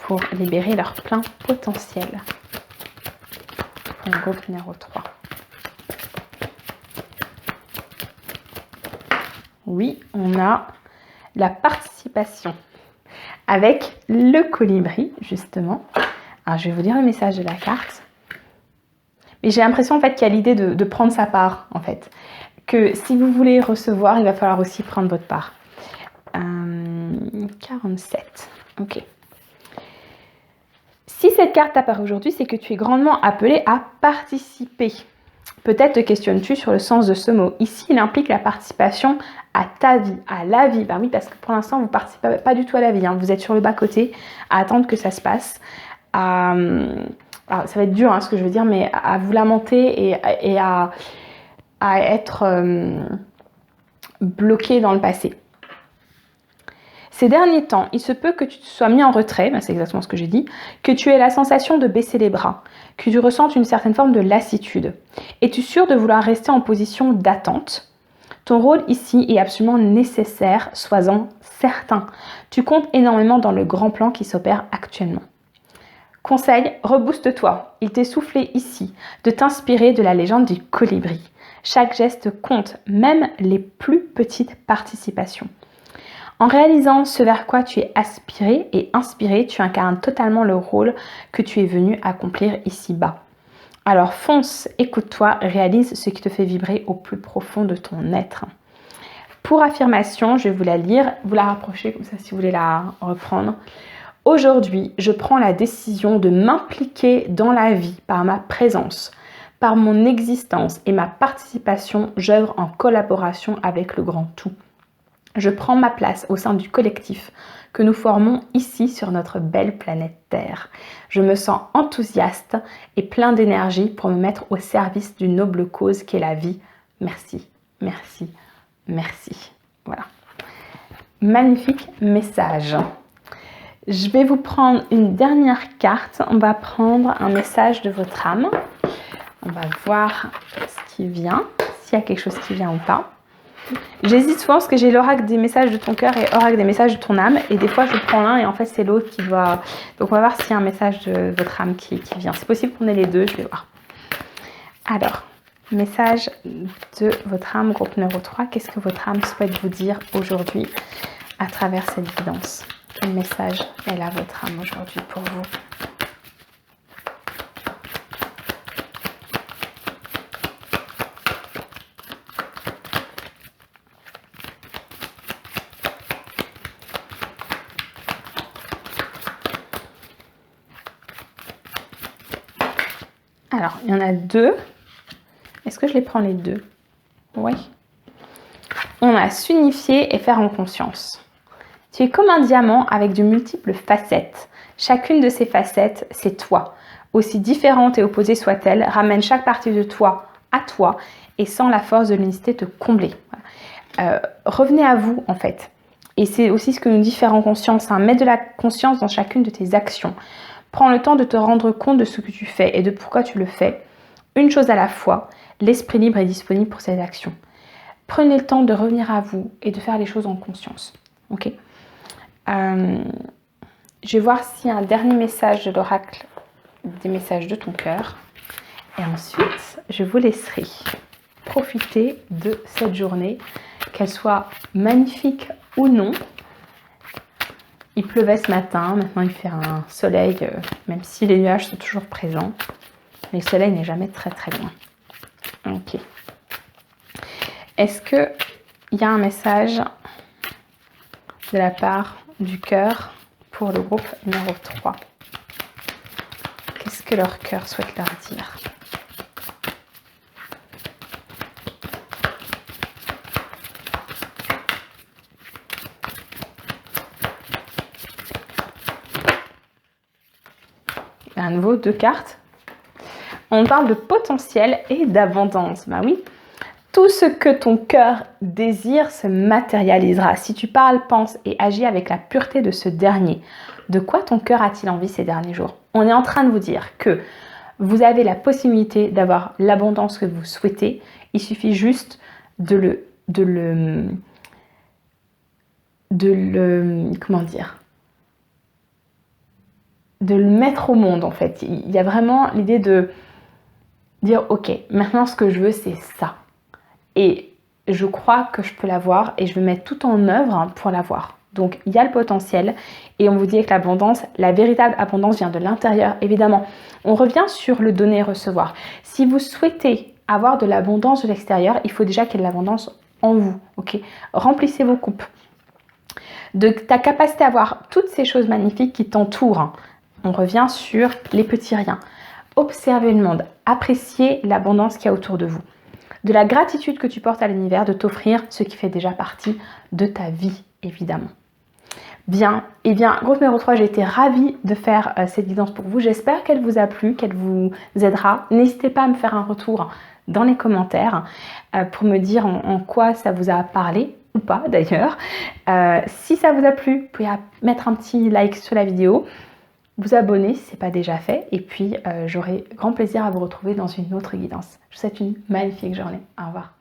pour libérer leur plein potentiel? Le groupe numéro 3. Oui, on a la participation avec le colibri, justement. Alors, je vais vous lire le message de la carte. Mais j'ai l'impression en fait qu'il y a l'idée de prendre sa part, en fait. que si vous voulez recevoir, il va falloir aussi prendre votre part. 47. Ok. Si cette carte t'apparaît aujourd'hui, c'est que tu es grandement appelé à participer. Peut-être te questionnes-tu sur le sens de ce mot. Ici, il implique la participation à ta vie, à la vie. Ben oui, parce que pour l'instant, vous ne participez pas du tout à la vie. Hein. Vous êtes sur le bas-côté à attendre que ça se passe. Alors, ça va être dur, hein, ce que je veux dire, mais à vous lamenter et à être bloqué dans le passé. Ces derniers temps, il se peut que tu te sois mis en retrait, ben c'est exactement ce que j'ai dit, que tu aies la sensation de baisser les bras, que tu ressentes une certaine forme de lassitude. Es-tu sûr de vouloir rester en position d'attente? Ton rôle ici est absolument nécessaire, sois-en certain. Tu comptes énormément dans le grand plan qui s'opère actuellement. Conseil, rebooste-toi. Il t'est soufflé ici de t'inspirer de la légende du colibri. Chaque geste compte, même les plus petites participations. En réalisant ce vers quoi tu es aspiré et inspiré, tu incarnes totalement le rôle que tu es venu accomplir ici-bas. Alors fonce, écoute-toi, réalise ce qui te fait vibrer au plus profond de ton être. Pour affirmation, je vais vous la lire, vous la rapprocher comme ça si vous voulez la reprendre. Aujourd'hui, je prends la décision de m'impliquer dans la vie par ma présence. Par mon existence et ma participation, j'œuvre en collaboration avec le grand tout. Je prends ma place au sein du collectif que nous formons ici sur notre belle planète Terre. Je me sens enthousiaste et plein d'énergie pour me mettre au service d'une noble cause qu'est la vie. Merci, merci, merci. Voilà. Magnifique message. Je vais vous prendre une dernière carte. On va prendre un message de votre âme. On va voir ce qui vient, s'il y a quelque chose qui vient ou pas. J'hésite souvent parce que j'ai l'oracle des messages de ton cœur et l'oracle des messages de ton âme. Et des fois, je prends l'un et en fait, c'est l'autre qui doit... Donc, on va voir s'il y a un message de votre âme qui vient. C'est possible qu'on ait les deux, je vais voir. Alors, message de votre âme, groupe numéro 3. Qu'est-ce que votre âme souhaite vous dire aujourd'hui à travers cette guidance? Quel message elle a votre âme aujourd'hui pour vous? Alors, il y en a deux. Est-ce que je les prends les deux? Oui. On a s'unifier et faire en conscience. Tu es comme un diamant avec de multiples facettes. Chacune de ces facettes, c'est toi. Aussi différente et opposée soit-elle, ramène chaque partie de toi à toi et sans la force de l'unicité te combler. Revenez à vous en fait. Et c'est aussi ce que nous dit faire en conscience. Mets de la conscience dans chacune de tes actions. Prends le temps de te rendre compte de ce que tu fais et de pourquoi tu le fais. Une chose à la fois, l'esprit libre est disponible pour ces actions. Prenez le temps de revenir à vous et de faire les choses en conscience. Ok. Je vais voir s'il y a un dernier message de l'oracle, des messages de ton cœur. Et ensuite, je vous laisserai profiter de cette journée, qu'elle soit magnifique ou non. Il pleuvait ce matin, maintenant il fait un soleil, même si les nuages sont toujours présents. Mais le soleil n'est jamais très très loin. Ok. Est-ce qu'il y a un message de la part du cœur pour le groupe numéro 3? Qu'est-ce que leur cœur souhaite leur dire? À nouveau, deux cartes. On parle de potentiel et d'abondance. Bah oui. Tout ce que ton cœur désire se matérialisera. Si tu parles, penses et agis avec la pureté de ce dernier, de quoi ton cœur a-t-il envie ces derniers jours? On est en train de vous dire que vous avez la possibilité d'avoir l'abondance que vous souhaitez. Il suffit juste de le mettre au monde en fait. Il y a vraiment l'idée de dire ok, maintenant ce que je veux c'est ça. Et je crois que je peux l'avoir et je vais mettre tout en œuvre pour l'avoir. Donc il y a le potentiel et on vous dit que l'abondance, la véritable abondance vient de l'intérieur. Évidemment, on revient sur le donner et recevoir. Si vous souhaitez avoir de l'abondance de l'extérieur, il faut déjà qu'il y ait de l'abondance en vous. Ok, remplissez vos coupes. De ta capacité à voir toutes ces choses magnifiques qui t'entourent. On revient sur les petits riens. Observez le monde, appréciez l'abondance qu'il y a autour de vous. De la gratitude que tu portes à l'univers de t'offrir ce qui fait déjà partie de ta vie, évidemment. Bien, et bien, groupe numéro 3, j'ai été ravie de faire cette guidance pour vous. J'espère qu'elle vous a plu, qu'elle vous aidera. N'hésitez pas à me faire un retour dans les commentaires pour me dire en quoi ça vous a parlé ou pas d'ailleurs. Si ça vous a plu, vous pouvez mettre un petit like sur la vidéo, vous abonner si ce n'est pas déjà fait, et puis j'aurai grand plaisir à vous retrouver dans une autre guidance. Je vous souhaite une magnifique journée. Au revoir.